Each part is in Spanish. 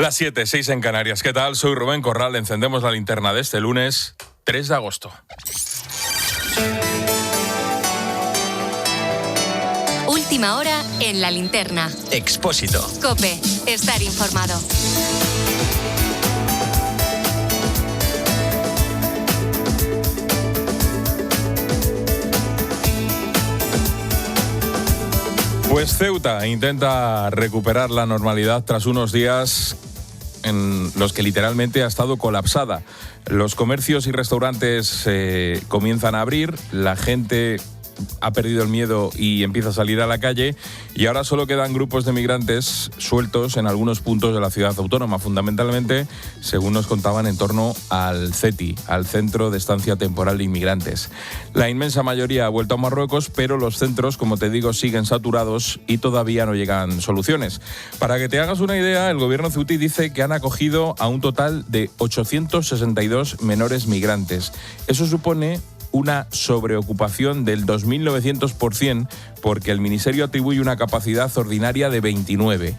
Las 7:06 en Canarias. ¿Qué tal? Soy Rubén Corral. Encendemos la linterna de este lunes 3 de agosto. Última hora en la linterna. Expósito. COPE. Estar informado. Pues Ceuta intenta recuperar la normalidad tras unos días en los que literalmente ha estado colapsada. Los comercios y restaurantes comienzan a abrir, la gente ha perdido el miedo y empieza a salir a la calle, y ahora solo quedan grupos de migrantes sueltos en algunos puntos de la ciudad autónoma, fundamentalmente, según nos contaban, en torno al CETI, al Centro de Estancia Temporal de Inmigrantes. La inmensa mayoría ha vuelto a Marruecos, pero los centros, como te digo, siguen saturados y todavía no llegan soluciones. Para que te hagas una idea, el gobierno ceutí dice que han acogido a un total de 862 menores migrantes. Eso supone una sobreocupación del 2.900%, porque el ministerio atribuye una capacidad ordinaria de 29.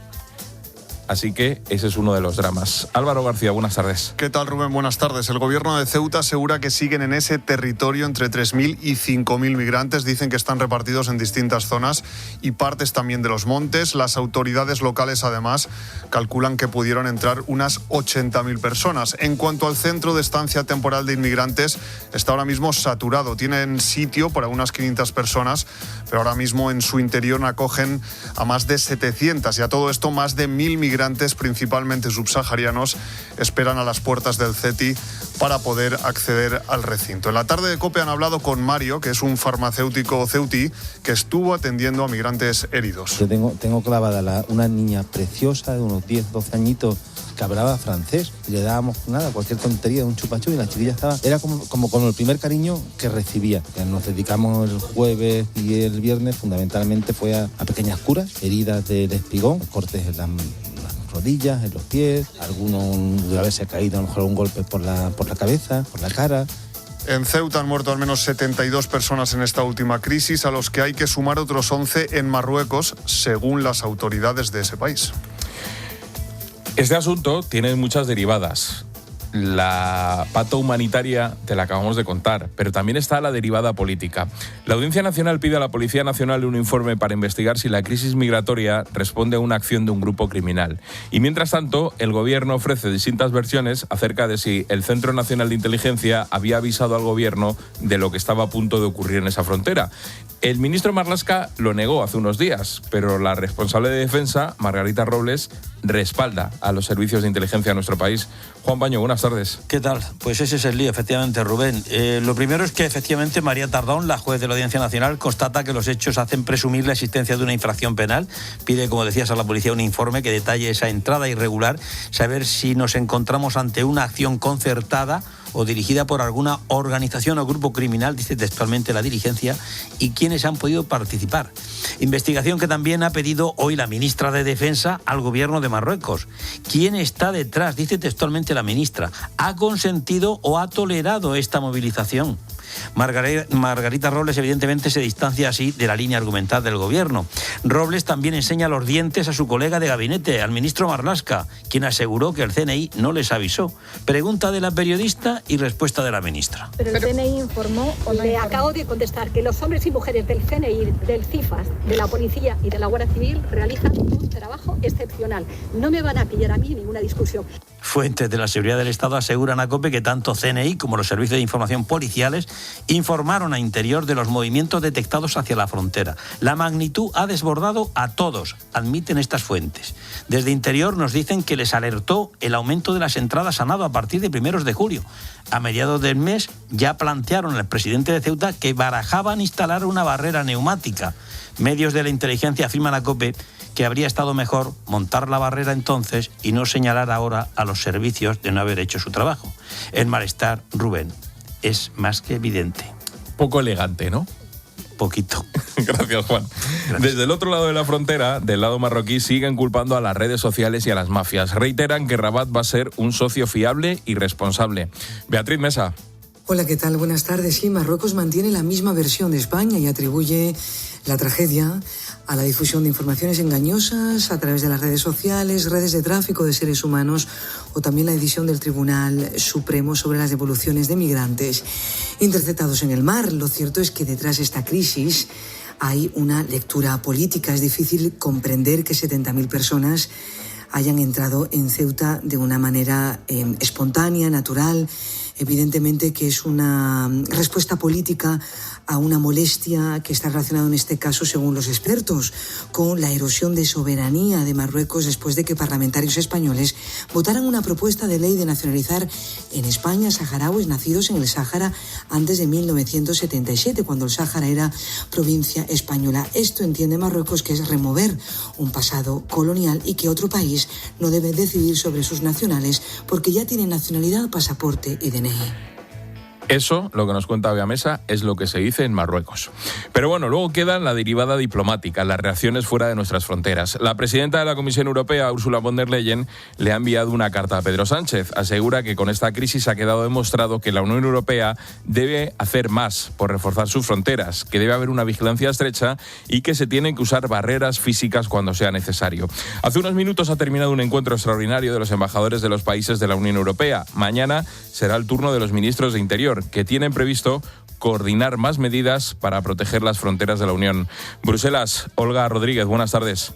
Así que ese es uno de los dramas. Álvaro García, buenas tardes. ¿Qué tal, Rubén? Buenas tardes. El gobierno de Ceuta asegura que siguen en ese territorio entre 3.000 y 5.000 migrantes. Dicen que están repartidos en distintas zonas y partes también de los montes. Las autoridades locales, además, calculan que pudieron entrar unas 80.000 personas. En cuanto al Centro de Estancia Temporal de Inmigrantes, está ahora mismo saturado. Tienen sitio para unas 500 personas, pero ahora mismo en su interior acogen a más de 700. Y a todo esto, más de 1.000 migrantes, principalmente subsaharianos, esperan a las puertas del CETI para poder acceder al recinto. En la tarde de COPE han hablado con Mario, que es un farmacéutico ceutí que estuvo atendiendo a migrantes heridos. Yo tengo clavada una niña preciosa de unos 10, 12 añitos que hablaba francés, y le dábamos cualquier tontería, un chupachú, y la chiquilla era como con el primer cariño que recibía. Nos dedicamos el jueves y el viernes, fundamentalmente fue a pequeñas curas, heridas del espigón, cortes en las rodillas, en los pies, alguno de haberse caído, a lo mejor un golpe por la cabeza, por la cara. En Ceuta han muerto al menos 72 personas en esta última crisis, a los que hay que sumar otros 11 en Marruecos, según las autoridades de ese país. Este asunto tiene muchas derivadas. La pata humanitaria te la acabamos de contar, pero también está la derivada política. La Audiencia Nacional pide a la Policía Nacional un informe para investigar si la crisis migratoria responde a una acción de un grupo criminal. Y mientras tanto, el gobierno ofrece distintas versiones acerca de si el Centro Nacional de Inteligencia había avisado al gobierno de lo que estaba a punto de ocurrir en esa frontera. El ministro Marlaska lo negó hace unos días, pero la responsable de Defensa, Margarita Robles, respalda a los servicios de inteligencia de nuestro país. Juan Baño, buenas tardes. ¿Qué tal? Pues ese es el lío, efectivamente, Rubén. Lo primero es que, efectivamente, María Tardón, la juez de la Audiencia Nacional, constata que los hechos hacen presumir la existencia de una infracción penal. Pide, como decías, a la policía un informe que detalle esa entrada irregular, saber si nos encontramos ante una acción concertada o dirigida por alguna organización o grupo criminal, dice textualmente la diligencia, y quiénes han podido participar. Investigación que también ha pedido hoy la ministra de Defensa al gobierno de Marruecos. ¿Quién está detrás? Dice textualmente la ministra. ¿Ha consentido o ha tolerado esta movilización? Margarita Robles evidentemente se distancia así de la línea argumental del gobierno. Robles también enseña los dientes a su colega de gabinete, al ministro Marlaska, quien aseguró que el CNI no les avisó. Pregunta de la periodista y respuesta de la ministra. Pero el CNI informó o no. Le acabo de contestar que los hombres y mujeres del CNI, del CIFAS, de la Policía y de la Guardia Civil realizan un trabajo excepcional. No me van a pillar a mí ninguna discusión. Fuentes de la seguridad del Estado aseguran a COPE que tanto CNI como los servicios de información policiales informaron a Interior de los movimientos detectados hacia la frontera. La magnitud ha desbordado a todos, admiten estas fuentes. Desde Interior nos dicen que les alertó el aumento de las entradas a nado a partir de 1 de julio. A mediados del mes ya plantearon al presidente de Ceuta que barajaban instalar una barrera neumática. Medios de la inteligencia afirman a COPE que habría estado mejor montar la barrera entonces y no señalar ahora a los servicios de no haber hecho su trabajo. El malestar, Rubén, es más que evidente. Poco elegante, ¿no? Poquito. Gracias, Juan. Gracias. Desde el otro lado de la frontera, del lado marroquí, siguen culpando a las redes sociales y a las mafias. Reiteran que Rabat va a ser un socio fiable y responsable. Beatriz Mesa. Hola, ¿qué tal? Buenas tardes. Sí, Marruecos mantiene la misma versión de España y atribuye la tragedia a la difusión de informaciones engañosas a través de las redes sociales, redes de tráfico de seres humanos o también la decisión del Tribunal Supremo sobre las devoluciones de migrantes interceptados en el mar. Lo cierto es que detrás de esta crisis hay una lectura política. Es difícil comprender que 70.000 personas hayan entrado en Ceuta de una manera espontánea, natural. Evidentemente que es una respuesta política a una molestia que está relacionada en este caso, según los expertos, con la erosión de soberanía de Marruecos después de que parlamentarios españoles votaran una propuesta de ley de nacionalizar en España saharauis nacidos en el Sáhara antes de 1977, cuando el Sáhara era provincia española. Esto entiende Marruecos que es remover un pasado colonial y que otro país no debe decidir sobre sus nacionales porque ya tienen nacionalidad, pasaporte y DNI. Eso, lo que nos cuenta Gamesa, es lo que se dice en Marruecos. Pero bueno, luego queda la derivada diplomática, las reacciones fuera de nuestras fronteras. La presidenta de la Comisión Europea, Ursula von der Leyen, le ha enviado una carta a Pedro Sánchez. Asegura que con esta crisis ha quedado demostrado que la Unión Europea debe hacer más por reforzar sus fronteras, que debe haber una vigilancia estrecha y que se tienen que usar barreras físicas cuando sea necesario. Hace unos minutos ha terminado un encuentro extraordinario de los embajadores de los países de la Unión Europea. Mañana será el turno de los ministros de Interior, que tienen previsto coordinar más medidas para proteger las fronteras de la Unión. Bruselas, Olga Rodríguez, buenas tardes.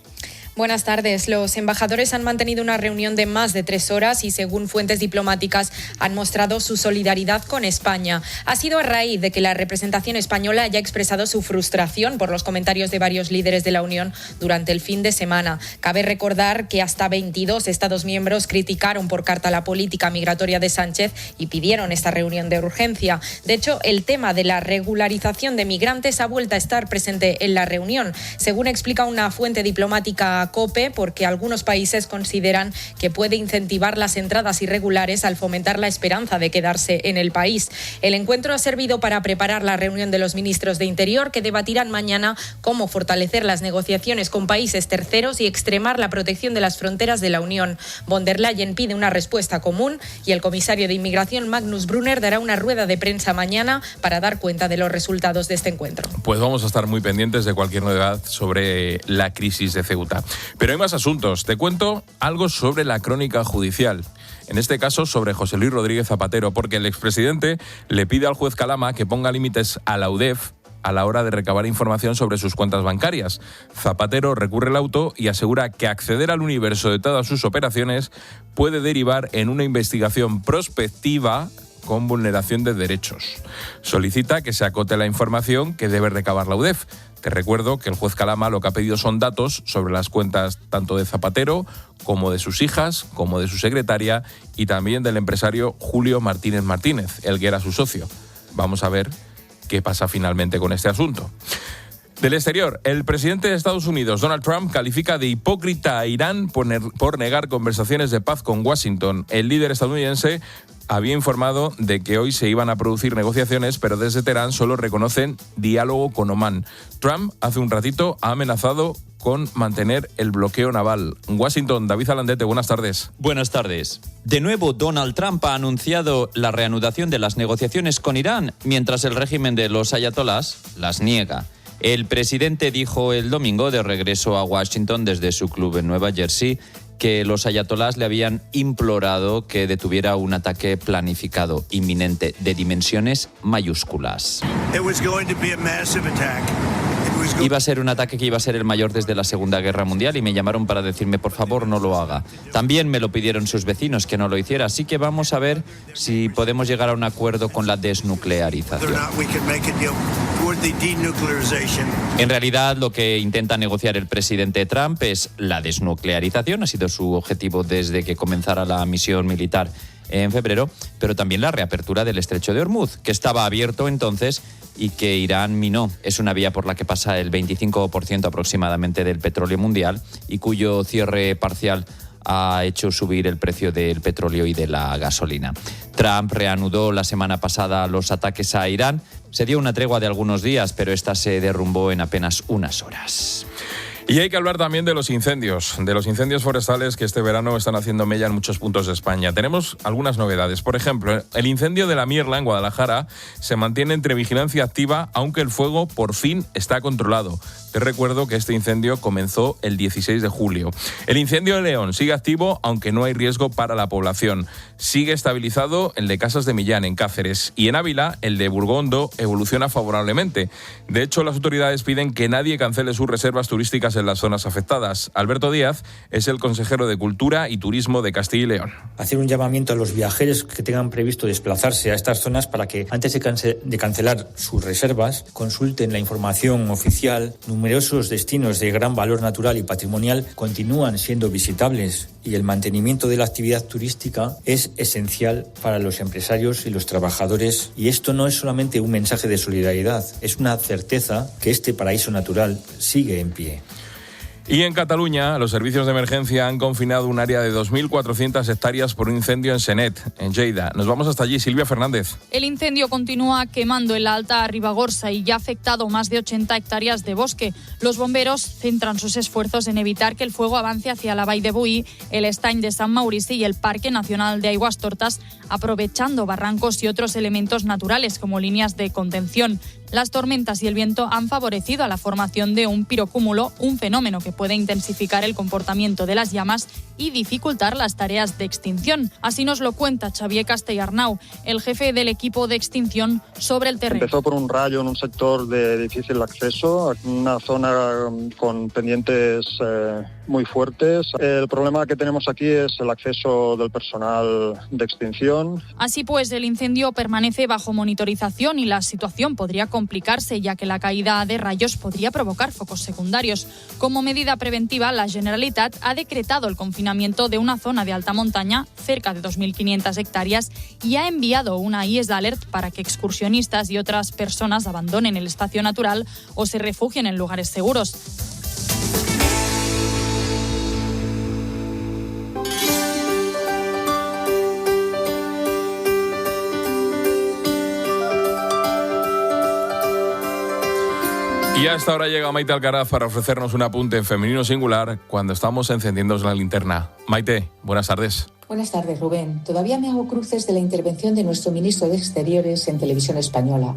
Buenas tardes. Los embajadores han mantenido una reunión de más de 3 horas y, según fuentes diplomáticas, han mostrado su solidaridad con España. Ha sido a raíz de que la representación española haya expresado su frustración por los comentarios de varios líderes de la Unión durante el fin de semana. Cabe recordar que hasta 22 Estados miembros criticaron por carta la política migratoria de Sánchez y pidieron esta reunión de urgencia. De hecho, el tema de la regularización de migrantes ha vuelto a estar presente en la reunión, según explica una fuente diplomática COPE, porque algunos países consideran que puede incentivar las entradas irregulares al fomentar la esperanza de quedarse en el país. El encuentro ha servido para preparar la reunión de los ministros de Interior, que debatirán mañana cómo fortalecer las negociaciones con países terceros y extremar la protección de las fronteras de la Unión. Von der Leyen pide una respuesta común y el comisario de Inmigración, Magnus Brunner, dará una rueda de prensa mañana para dar cuenta de los resultados de este encuentro. Pues vamos a estar muy pendientes de cualquier novedad sobre la crisis de Ceuta. Pero hay más asuntos. Te cuento algo sobre la crónica judicial. En este caso, sobre José Luis Rodríguez Zapatero, porque el expresidente le pide al juez Calama que ponga límites a la UDEF a la hora de recabar información sobre sus cuentas bancarias. Zapatero recurre el auto y asegura que acceder al universo de todas sus operaciones puede derivar en una investigación prospectiva con vulneración de derechos. Solicita que se acote la información que debe recabar la UDEF. Te recuerdo que el juez Calama lo que ha pedido son datos sobre las cuentas tanto de Zapatero como de sus hijas, como de su secretaria y también del empresario Julio Martínez Martínez, el que era su socio. Vamos a ver qué pasa finalmente con este asunto. Del exterior, el presidente de Estados Unidos, Donald Trump, califica de hipócrita a Irán por negar conversaciones de paz con Washington. El líder estadounidense había informado de que hoy se iban a producir negociaciones, pero desde Teherán solo reconocen diálogo con Omán. Trump hace un ratito ha amenazado con mantener el bloqueo naval. Washington, David Alandete, buenas tardes. Buenas tardes. De nuevo, Donald Trump ha anunciado la reanudación de las negociaciones con Irán, mientras el régimen de los ayatolás las niega. El presidente dijo el domingo, de regreso a Washington desde su club en Nueva Jersey, que los ayatolás le habían implorado que detuviera un ataque planificado, inminente, de dimensiones mayúsculas. Iba a ser un ataque que iba a ser el mayor desde la Segunda Guerra Mundial y me llamaron para decirme, por favor, no lo haga. También me lo pidieron sus vecinos que no lo hiciera, así que vamos a ver si podemos llegar a un acuerdo con la desnuclearización. En realidad, lo que intenta negociar el presidente Trump es la desnuclearización, ha sido su objetivo desde que comenzara la misión militar en febrero, pero también la reapertura del estrecho de Hormuz, que estaba abierto entonces y que Irán minó. Es una vía por la que pasa el 25% aproximadamente del petróleo mundial y cuyo cierre parcial ha hecho subir el precio del petróleo y de la gasolina. Trump reanudó la semana pasada los ataques a Irán. Se dio una tregua de algunos días, pero esta se derrumbó en apenas unas horas. Y hay que hablar también de los incendios forestales que este verano están haciendo mella en muchos puntos de España. Tenemos algunas novedades. Por ejemplo, el incendio de la Mierla en Guadalajara se mantiene entre vigilancia activa, aunque el fuego por fin está controlado. Te recuerdo que este incendio comenzó el 16 de julio. El incendio de León sigue activo, aunque no hay riesgo para la población. Sigue estabilizado el de Casas de Millán, en Cáceres. Y en Ávila, el de Burgondo evoluciona favorablemente. De hecho, las autoridades piden que nadie cancele sus reservas turísticas en las zonas afectadas. Alberto Díaz es el consejero de Cultura y Turismo de Castilla y León. Hacer un llamamiento a los viajeros que tengan previsto desplazarse a estas zonas para que antes de cancelar sus reservas consulten la información oficial. Numerosos destinos de gran valor natural y patrimonial continúan siendo visitables y el mantenimiento de la actividad turística es esencial para los empresarios y los trabajadores. Y esto no es solamente un mensaje de solidaridad, es una certeza que este paraíso natural sigue en pie. Y en Cataluña, los servicios de emergencia han confinado un área de 2.400 hectáreas por un incendio en Senet, en Lleida. Nos vamos hasta allí, Silvia Fernández. El incendio continúa quemando en la Alta Ribagorça y ya ha afectado más de 80 hectáreas de bosque. Los bomberos centran sus esfuerzos en evitar que el fuego avance hacia la Vall de Boí, el Estany de Sant Maurici y el Parque Nacional de Aigüestortes, aprovechando barrancos y otros elementos naturales como líneas de contención. Las tormentas y el viento han favorecido a la formación de un pirocúmulo, un fenómeno que puede intensificar el comportamiento de las llamas y dificultar las tareas de extinción. Así nos lo cuenta Xavier Castellarnau, el jefe del equipo de extinción, sobre el terreno. Empezó por un rayo en un sector de difícil acceso, una zona con pendientes muy fuertes. El problema que tenemos aquí es el acceso del personal de extinción. Así pues, el incendio permanece bajo monitorización y la situación podría complicarse, ya que la caída de rayos podría provocar focos secundarios. Como medida preventiva, la Generalitat ha decretado el confinamiento de una zona de alta montaña, cerca de 2.500 hectáreas, y ha enviado una IES Alert para que excursionistas y otras personas abandonen el espacio natural o se refugien en lugares seguros. Y hasta ahora llega Maite Alcaraz para ofrecernos un apunte en femenino singular cuando estamos encendiendo la linterna. Maite, buenas tardes. Buenas tardes, Rubén. Todavía me hago cruces de la intervención de nuestro ministro de Exteriores en Televisión Española.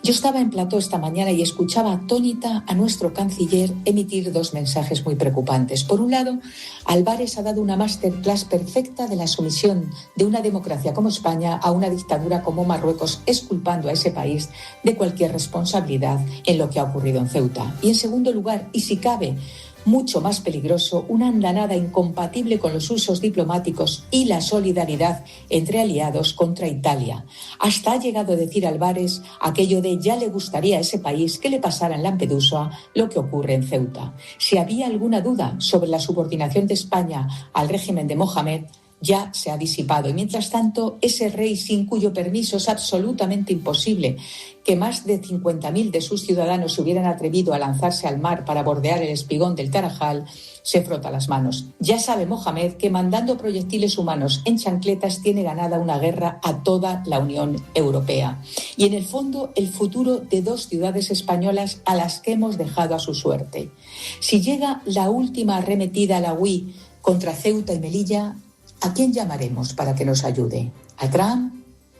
Yo estaba en plató esta mañana y escuchaba atónita a nuestro canciller emitir dos mensajes muy preocupantes. Por un lado, Álvarez ha dado una masterclass perfecta de la sumisión de una democracia como España a una dictadura como Marruecos, exculpando a ese país de cualquier responsabilidad en lo que ha ocurrido en Ceuta. Y en segundo lugar, y si cabe, mucho más peligroso, una andanada incompatible con los usos diplomáticos y la solidaridad entre aliados contra Italia. Hasta ha llegado a decir Álvarez aquello de ya le gustaría a ese país que le pasara en Lampedusa lo que ocurre en Ceuta. Si había alguna duda sobre la subordinación de España al régimen de Mohamed, ya se ha disipado. Y mientras tanto, ese rey sin cuyo permiso es absolutamente imposible que más de 50.000 de sus ciudadanos se hubieran atrevido a lanzarse al mar para bordear el espigón del Tarajal, se frota las manos. Ya sabe Mohamed que mandando proyectiles humanos en chancletas tiene ganada una guerra a toda la Unión Europea. Y en el fondo, el futuro de dos ciudades españolas a las que hemos dejado a su suerte. Si llega la última arremetida a la UI contra Ceuta y Melilla, ¿a quién llamaremos para que nos ayude? ¿A Trump?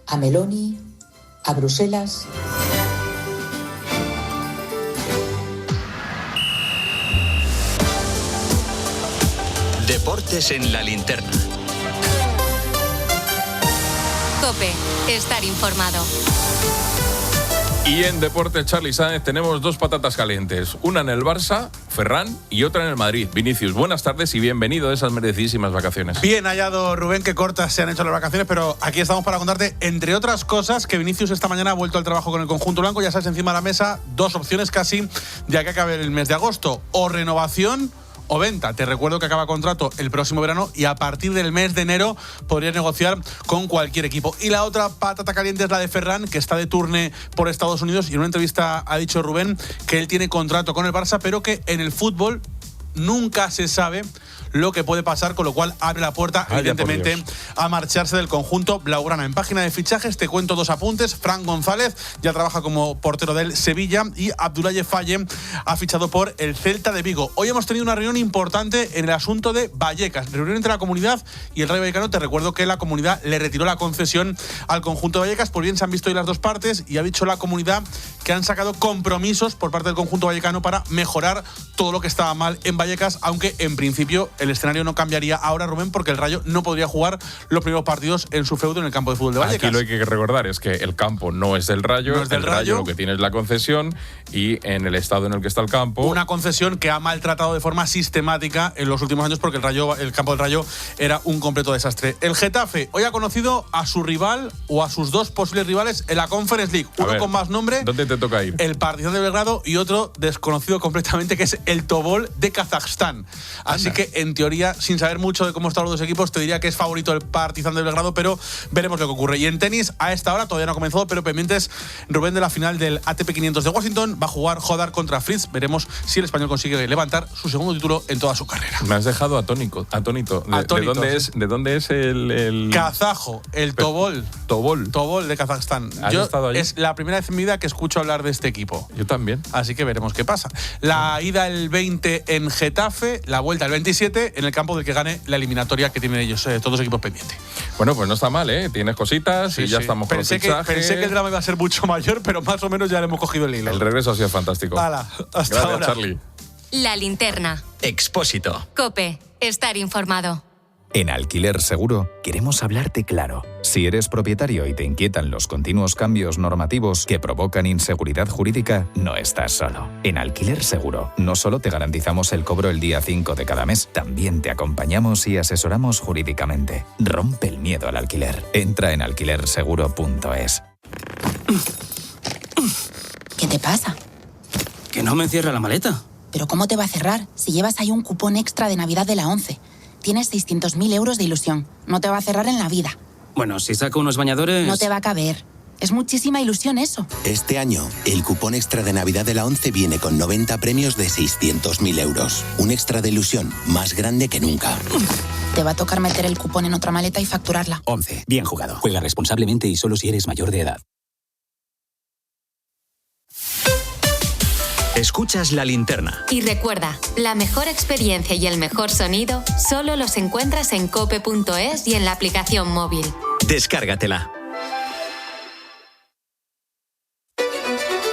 ¿A Meloni? ¿A Bruselas? Deportes en la linterna. COPE, estar informado. Y en Deportes, Charly Sáenz, tenemos dos patatas calientes. Una en el Barça, Ferran, y otra en el Madrid. Vinicius, buenas tardes y bienvenido a esas merecidísimas vacaciones. Bien hallado, Rubén, que cortas se han hecho las vacaciones, pero aquí estamos para contarte, entre otras cosas, que Vinicius esta mañana ha vuelto al trabajo con el conjunto blanco. Ya sabes, encima de la mesa, dos opciones casi, ya que acabe el mes de agosto. O renovación o venta. Te recuerdo que acaba contrato el próximo verano y a partir del mes de enero podrías negociar con cualquier equipo. Y la otra patata caliente es la de Ferran, que está de turné por Estados Unidos, y en una entrevista ha dicho Rubén que él tiene contrato con el Barça, pero que en el fútbol nunca se sabe lo que puede pasar, con lo cual abre la puerta, evidentemente, a marcharse del conjunto blaugrana. En página de fichajes te cuento 2 apuntes. Fran González ya trabaja como portero del Sevilla y Abdoulaye Faye ha fichado por el Celta de Vigo. Hoy hemos tenido una reunión importante en el asunto de Vallecas, reunión entre la comunidad y el Rayo Vallecano. Te recuerdo que la comunidad le retiró la concesión al conjunto de Vallecas. Pues bien, se han visto hoy las dos partes y ha dicho la comunidad que han sacado compromisos por parte del conjunto vallecano para mejorar todo lo que estaba mal en Vallecas, aunque en principio el escenario no cambiaría ahora, Rubén, porque el Rayo no podría jugar los primeros partidos en su feudo en el campo de fútbol de Vallecas. Aquí lo que hay que recordar es que el campo no es del Rayo, no es del el Rayo lo que tiene es la concesión, y en el estado en el que está el campo. Una concesión que ha maltratado de forma sistemática en los últimos años, porque el campo del Rayo era un completo desastre. El Getafe hoy ha conocido a su rival o a sus 2 posibles rivales en la Conference League. Uno con más nombre. ¿Dónde te toca ir? El Partizan de Belgrado, y otro desconocido completamente, que es el Tobol de Kazajstán. Así que, en teoría, sin saber mucho de cómo están los dos equipos, te diría que es favorito el Partizan de Belgrado, pero veremos lo que ocurre. Y en tenis, a esta hora todavía no ha comenzado, pero pendientes, Rubén, de la final del ATP 500 de Washington. Va a jugar Hodar contra Fritz. Veremos si el español consigue levantar su segundo título en toda su carrera. Me has dejado atónito. ¿De dónde es el kazajo, el Tobol? Tobol de Kazajstán. ¿Has estado allí? Es la primera vez en mi vida que escucho hablar de este equipo. Yo también. Así que veremos qué pasa. La ida el 20 en Getafe, la vuelta el 27 en el campo del que gane la eliminatoria que tienen ellos, todos los equipos pendientes. Bueno, pues no está mal, ¿eh? Tienes cositas y ya estamos con los fichajes. Pensé que el drama iba a ser mucho mayor, pero más o menos ya le hemos cogido el hilo. El regreso ha sido fantástico. Hala, hasta Gracias, ahora. Charlie. La Linterna. Expósito. COPE. Estar informado. En Alquiler Seguro queremos hablarte claro. Si eres propietario y te inquietan los continuos cambios normativos que provocan inseguridad jurídica, no estás solo. En Alquiler Seguro no solo te garantizamos el cobro el día 5 de cada mes, también te acompañamos y asesoramos jurídicamente. Rompe el miedo al alquiler. Entra en alquilerseguro.es. ¿Qué te pasa? Que no me cierra la maleta. ¿Pero cómo te va a cerrar si llevas ahí un cupón extra de Navidad de la ONCE? Tienes 600.000 euros de ilusión. No te va a cerrar en la vida. Bueno, si saco unos bañadores... No te va a caber. Es muchísima ilusión eso. Este año, el cupón extra de Navidad de la ONCE viene con 90 premios de 600.000 euros. Un extra de ilusión más grande que nunca. Te va a tocar meter el cupón en otra maleta y facturarla. ONCE. Bien jugado. Juega responsablemente y solo si eres mayor de edad. Escuchas La Linterna. Y recuerda, la mejor experiencia y el mejor sonido solo los encuentras en cope.es y en la aplicación móvil. Descárgatela.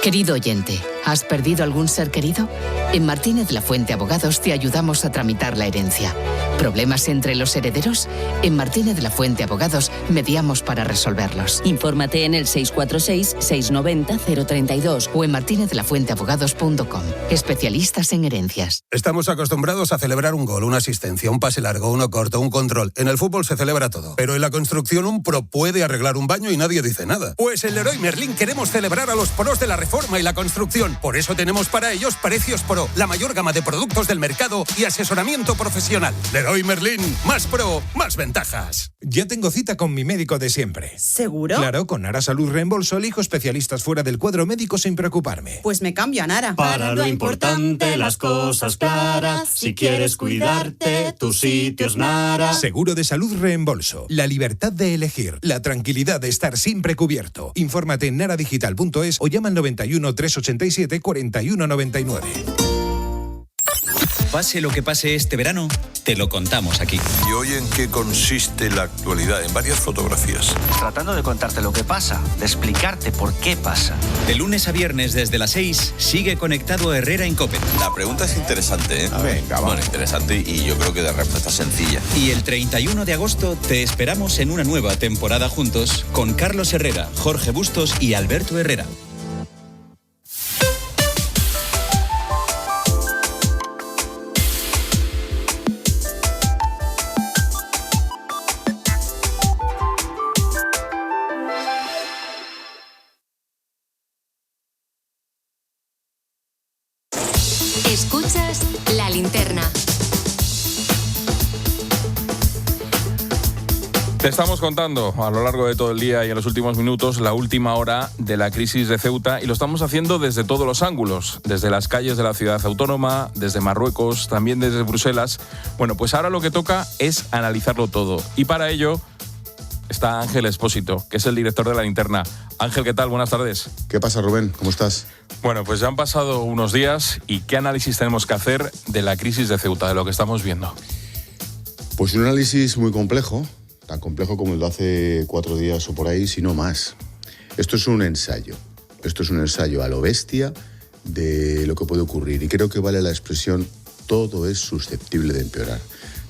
Querido oyente, ¿has perdido algún ser querido? En Martínez La Fuente Abogados te ayudamos a tramitar la herencia. ¿Problemas entre los herederos? En Martínez La Fuente Abogados mediamos para resolverlos. Infórmate en el 646-690-032 o en martinezlafuenteabogados.com. Especialistas en herencias. Estamos acostumbrados a celebrar un gol, una asistencia, un pase largo, uno corto, un control. En el fútbol se celebra todo. Pero en la construcción un pro puede arreglar un baño y nadie dice nada. Pues en Leroy Merlin queremos celebrar a los pros de la reforma y la construcción. Por eso tenemos para ellos Precios Pro, la mayor gama de productos del mercado y asesoramiento profesional. Leroy Merlin, más pro, más ventajas. Ya tengo cita con mi médico de siempre. ¿Seguro? Claro, con Nara Salud Reembolso elijo especialistas fuera del cuadro médico sin preocuparme. Pues me cambio a Nara. Para lo importante, las cosas claras. Si quieres cuidarte, tu sitio es Nara. Seguro de Salud Reembolso. La libertad de elegir. La tranquilidad de estar siempre cubierto. Infórmate en naradigital.es o llama al 91 387 4199. Pase lo que pase este verano, te lo contamos aquí. ¿Y hoy en qué consiste la actualidad? En varias fotografías. Tratando de contarte lo que pasa, de explicarte por qué pasa. De lunes a viernes desde las 6, sigue conectado Herrera en COPE. La pregunta es interesante, ¿eh? Venga, va. Bueno, interesante y yo creo que de respuesta sencilla. Y el 31 de agosto te esperamos en una nueva temporada juntos con Carlos Herrera, Jorge Bustos y Alberto Herrera. Escuchas La Linterna. Te estamos contando a lo largo de todo el día y en los últimos minutos la última hora de la crisis de Ceuta, y lo estamos haciendo desde todos los ángulos, desde las calles de la ciudad autónoma, desde Marruecos, también desde Bruselas. Bueno, pues ahora lo que toca es analizarlo todo, y para ello está Ángel Expósito, que es el director de La Linterna. Ángel, ¿qué tal? Buenas tardes. ¿Qué pasa, Rubén? ¿Cómo estás? Bueno, pues ya han pasado unos días y ¿qué análisis tenemos que hacer de la crisis de Ceuta, de lo que estamos viendo? Pues un análisis muy complejo, tan complejo como el de hace 4 días o por ahí, si no más. Esto es un ensayo a lo bestia de lo que puede ocurrir y creo que vale la expresión todo es susceptible de empeorar.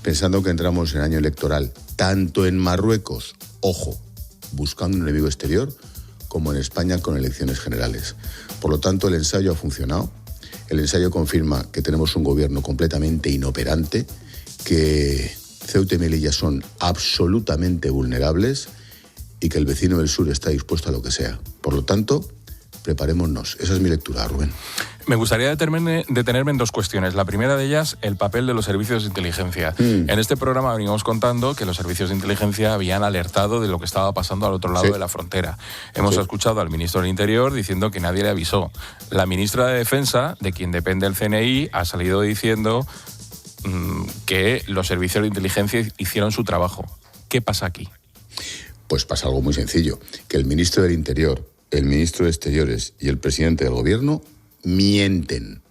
Pensando que entramos en año electoral, tanto en Marruecos, ojo, buscando un enemigo exterior, como en España con elecciones generales. Por lo tanto, el ensayo ha funcionado. El ensayo confirma que tenemos un gobierno completamente inoperante, que Ceuta y Melilla son absolutamente vulnerables y que el vecino del sur está dispuesto a lo que sea. Por lo tanto, preparémonos. Esa es mi lectura, Rubén. Me gustaría detenerme en 2 cuestiones. La primera de ellas, el papel de los servicios de inteligencia. En este programa venimos contando que los servicios de inteligencia habían alertado de lo que estaba pasando al otro lado de la frontera. Hemos escuchado al ministro del Interior diciendo que nadie le avisó. La ministra de Defensa, de quien depende el CNI, ha salido diciendo que los servicios de inteligencia hicieron su trabajo. ¿Qué pasa aquí? Pues pasa algo muy sencillo, que el ministro del Interior, el ministro de Exteriores y el presidente del gobierno mienten.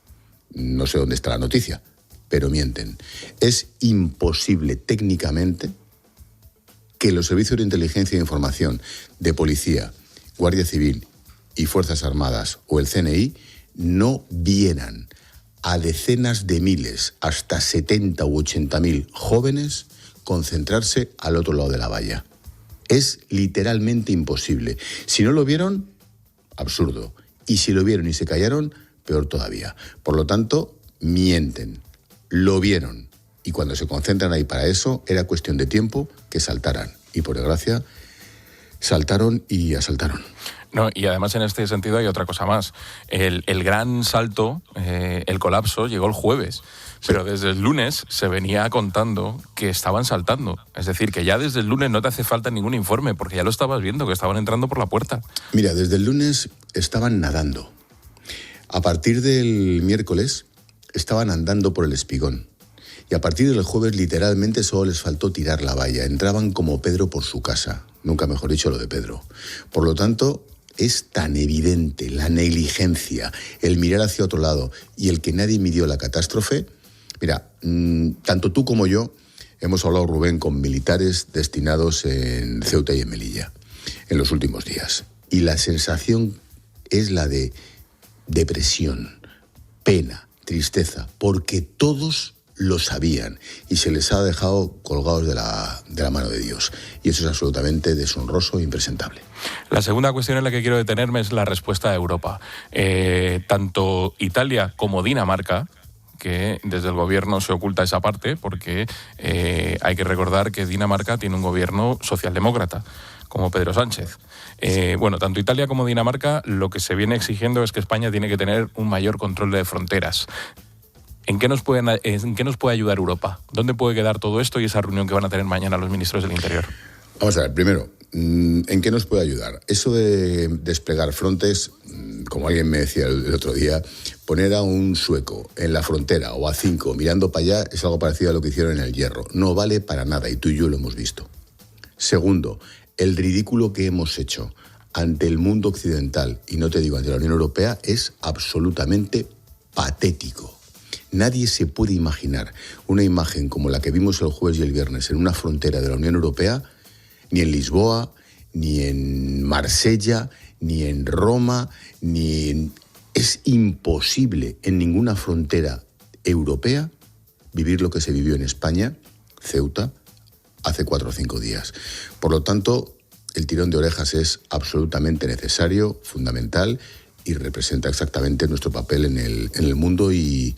No sé dónde está la noticia, pero mienten. Es imposible técnicamente que los servicios de inteligencia e información de policía, Guardia Civil y Fuerzas Armadas o el CNI no vieran a decenas de miles, hasta 70 u 80.000 jóvenes concentrarse al otro lado de la valla. Es literalmente imposible. Si no lo vieron, absurdo. Y si lo vieron y se callaron, peor todavía. Por lo tanto, mienten. Lo vieron. Y cuando se concentran ahí para eso, era cuestión de tiempo que saltaran. Y por desgracia, saltaron y asaltaron. No, y además en este sentido hay otra cosa más. El gran salto, el colapso, llegó el jueves. Pero desde el lunes se venía contando que estaban saltando. Es decir, que ya desde el lunes no te hace falta ningún informe, porque ya lo estabas viendo, que estaban entrando por la puerta. Mira, desde el lunes estaban nadando. A partir del miércoles estaban andando por el espigón. Y a partir del jueves literalmente solo les faltó tirar la valla. Entraban como Pedro por su casa. Nunca mejor dicho lo de Pedro. Por lo tanto, es tan evidente la negligencia, el mirar hacia otro lado y el que nadie midió la catástrofe. Mira, tanto tú como yo hemos hablado, Rubén, con militares destinados en Ceuta y en Melilla en los últimos días. Y la sensación es la de depresión, pena, tristeza, porque todos lo sabían y se les ha dejado colgados de la mano de Dios. Y eso es absolutamente deshonroso e impresentable. La segunda cuestión en la que quiero detenerme es la respuesta de Europa. Tanto Italia como Dinamarca, que desde el gobierno se oculta esa parte, porque hay que recordar que Dinamarca tiene un gobierno socialdemócrata, como Pedro Sánchez. Bueno, tanto Italia como Dinamarca lo que se viene exigiendo es que España tiene que tener un mayor control de fronteras. ¿En qué nos puede ayudar Europa? ¿Dónde puede quedar todo esto y esa reunión que van a tener mañana los ministros del Interior? Vamos a ver, primero, ¿en qué nos puede ayudar? Eso de desplegar Frontex, como alguien me decía el otro día, poner a un sueco en la frontera o a 5 mirando para allá es algo parecido a lo que hicieron en el Hierro. No vale para nada y tú y yo lo hemos visto. Segundo, el ridículo que hemos hecho ante el mundo occidental, y no te digo ante la Unión Europea, es absolutamente patético. Nadie se puede imaginar una imagen como la que vimos el jueves y el viernes en una frontera de la Unión Europea, ni en Lisboa, ni en Marsella, ni en Roma, Es imposible en ninguna frontera europea vivir lo que se vivió en España, Ceuta, hace 4 o 5 días. Por lo tanto, el tirón de orejas es absolutamente necesario, fundamental, y representa exactamente nuestro papel en el mundo y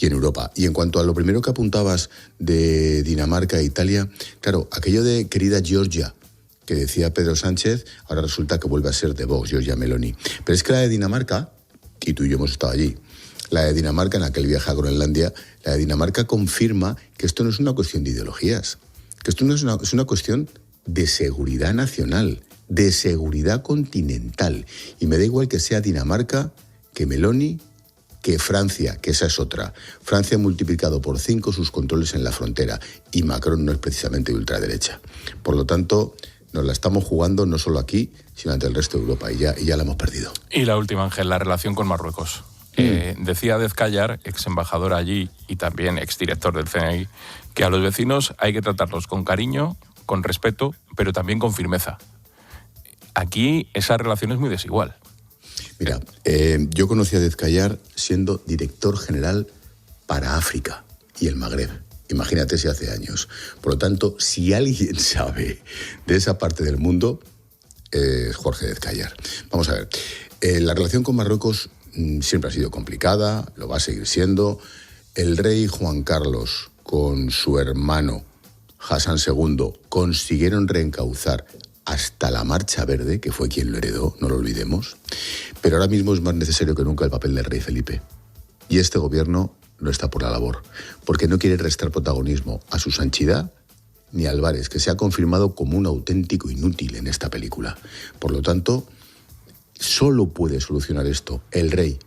en Europa. Y en cuanto a lo primero que apuntabas de Dinamarca e Italia, claro, aquello de querida Georgia, que decía Pedro Sánchez, ahora resulta que vuelve a ser de Vox, Giorgia Meloni. Pero es que la de Dinamarca, y tú y yo hemos estado allí, la de Dinamarca en aquel viaje a Groenlandia, la de Dinamarca confirma que esto no es una cuestión de ideologías, que esto no es una cuestión de seguridad nacional, de seguridad continental. Y me da igual que sea Dinamarca, que Meloni, que Francia, que esa es otra. Francia ha multiplicado por 5 sus controles en la frontera y Macron no es precisamente de ultraderecha. Por lo tanto, Nos la estamos jugando no solo aquí, sino ante el resto de Europa, y ya la hemos perdido. Y la última, Ángel, la relación con Marruecos. Decía Dezkayar, ex embajador allí y también exdirector del CNI, que a los vecinos hay que tratarlos con cariño, con respeto, pero también con firmeza. Aquí esa relación es muy desigual. Mira, yo conocí a Dezkayar siendo director general para África y el Magreb. Imagínate si hace años. Por lo tanto, si alguien sabe de esa parte del mundo, es Jorge Dezkayar. Vamos a ver, la relación con Marruecos siempre ha sido complicada, lo va a seguir siendo. El rey Juan Carlos con su hermano Hassan II consiguieron reencauzar hasta la Marcha Verde, que fue quien lo heredó, no lo olvidemos. Pero ahora mismo es más necesario que nunca el papel del rey Felipe. Y este gobierno no está por la labor, porque no quiere restar protagonismo a su Sanchidad ni a Álvarez, que se ha confirmado como un auténtico inútil en esta película. Por lo tanto, solo puede solucionar esto el rey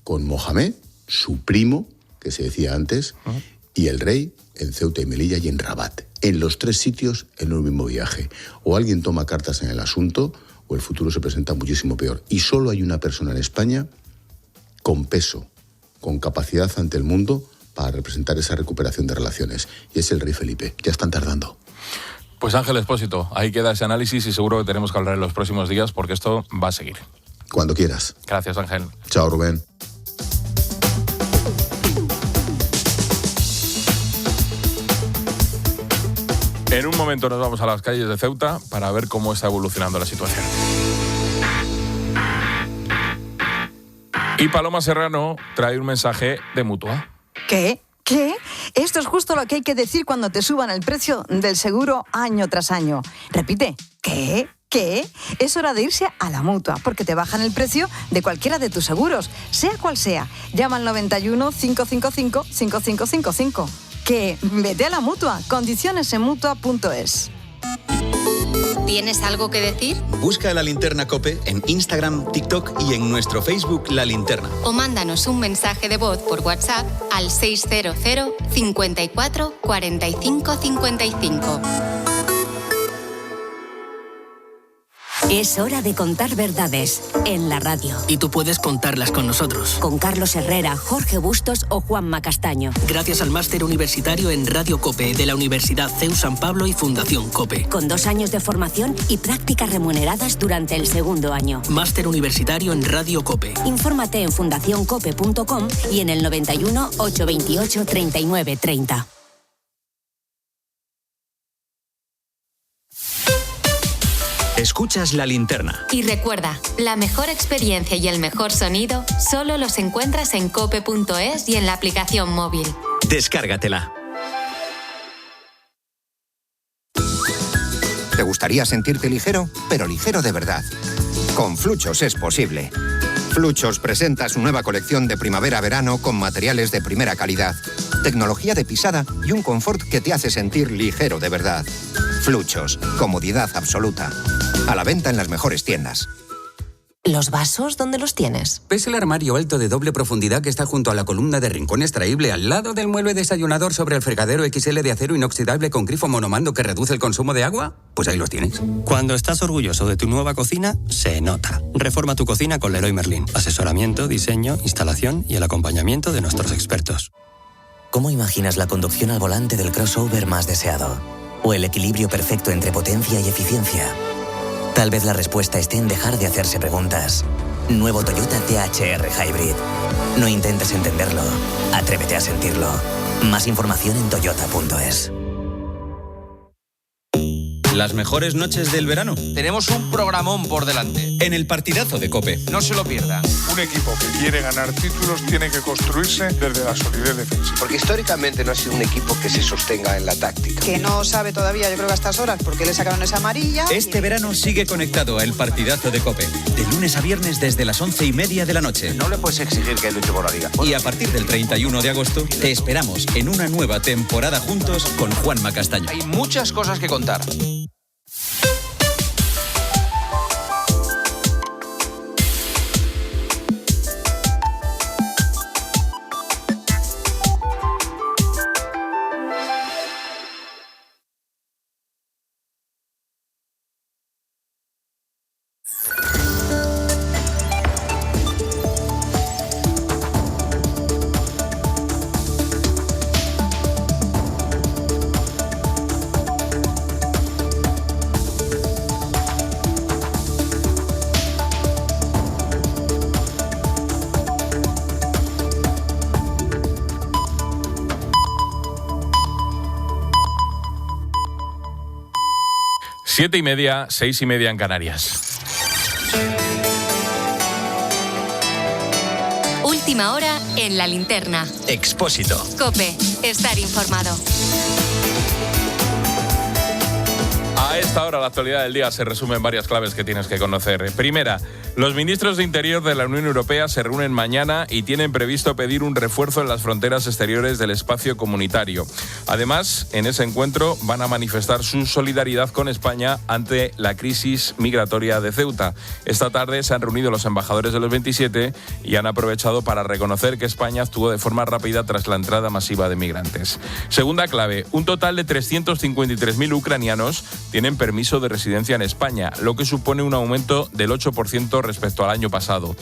con Mohamed, su primo, que se decía antes, y el rey en Ceuta y Melilla y en Rabat. En los 3 sitios en un mismo viaje. O alguien toma cartas en el asunto o el futuro se presenta muchísimo peor. Y solo hay una persona en España con peso, con capacidad ante el mundo para representar esa recuperación de relaciones. Y es el rey Felipe. Ya están tardando. Pues Ángel Expósito, ahí queda ese análisis y seguro que tenemos que hablar en los próximos días porque esto va a seguir. Cuando quieras. Gracias, Ángel. Chao, Rubén. En un momento nos vamos a las calles de Ceuta para ver cómo está evolucionando la situación. Y Paloma Serrano trae un mensaje de Mutua. ¿Qué? ¿Qué? Esto es justo lo que hay que decir cuando te suban el precio del seguro año tras año. Repite, ¿qué? ¿Qué? Es hora de irse a la Mutua, porque te bajan el precio de cualquiera de tus seguros, sea cual sea. Llama al 91 555 5555. Que vete a la Mutua. Condiciones en Mutua.es. ¿Tienes algo que decir? Busca La Linterna COPE en Instagram, TikTok y en nuestro Facebook La Linterna. O mándanos un mensaje de voz por WhatsApp al 600 54 45 55. Es hora de contar verdades en la radio. Y tú puedes contarlas con nosotros. Con Carlos Herrera, Jorge Bustos o Juanma Castaño. Gracias al máster universitario en Radio COPE de la Universidad CEU San Pablo y Fundación COPE. Con 2 años de formación y prácticas remuneradas durante el segundo año. Máster universitario en Radio COPE. Infórmate en fundacioncope.com y en el 91 828 39 30. Escuchas La Linterna. Y recuerda, la mejor experiencia y el mejor sonido solo los encuentras en cope.es y en la aplicación móvil. Descárgatela. ¿Te gustaría sentirte ligero? Pero ligero de verdad. Con Fluchos es posible. Fluchos presenta su nueva colección de primavera-verano con materiales de primera calidad, tecnología de pisada y un confort que te hace sentir ligero de verdad. Fluchos, comodidad absoluta. A la venta en las mejores tiendas. ¿Los vasos dónde los tienes? ¿Ves el armario alto de doble profundidad que está junto a la columna de rincón extraíble al lado del mueble desayunador sobre el fregadero XL de acero inoxidable con grifo monomando que reduce el consumo de agua? Pues ahí los tienes. Cuando estás orgulloso de tu nueva cocina, se nota. Reforma tu cocina con Leroy Merlin. Asesoramiento, diseño, instalación y el acompañamiento de nuestros expertos. ¿Cómo imaginas la conducción al volante del crossover más deseado? ¿O el equilibrio perfecto entre potencia y eficiencia? Tal vez la respuesta esté en dejar de hacerse preguntas. Nuevo Toyota THR Hybrid. No intentes entenderlo. Atrévete a sentirlo. Más información en toyota.es. Las mejores noches del verano. Tenemos un programón por delante. En el partidazo de COPE. No se lo pierdan. Un equipo que quiere ganar títulos tiene que construirse desde la solidez defensiva. Porque históricamente no ha sido un equipo que se sostenga en la táctica. Que no sabe todavía, yo creo que a estas horas, porque le sacaron esa amarilla. Este verano sigue conectado a El Partidazo de COPE. De lunes a viernes desde las 11:30 de la noche. No le puedes exigir que luche por la liga. Y a partir del 31 de agosto te esperamos en una nueva temporada juntos con Juanma Castaño. Hay muchas cosas que contar. 7:30, 6:30 en Canarias. Última hora en La Linterna. Expósito. COPE. Estar informado. A esta hora, la actualidad del día se resume en varias claves que tienes que conocer. Primera, los ministros de Interior de la Unión Europea se reúnen mañana y tienen previsto pedir un refuerzo en las fronteras exteriores del espacio comunitario. Además, en ese encuentro van a manifestar su solidaridad con España ante la crisis migratoria de Ceuta. Esta tarde se han reunido los embajadores de los 27 y han aprovechado para reconocer que España actuó de forma rápida tras la entrada masiva de migrantes. Segunda clave, un total de 353.000 ucranianos tienen permiso de residencia en España, lo que supone un aumento del 8% respecto al año pasado.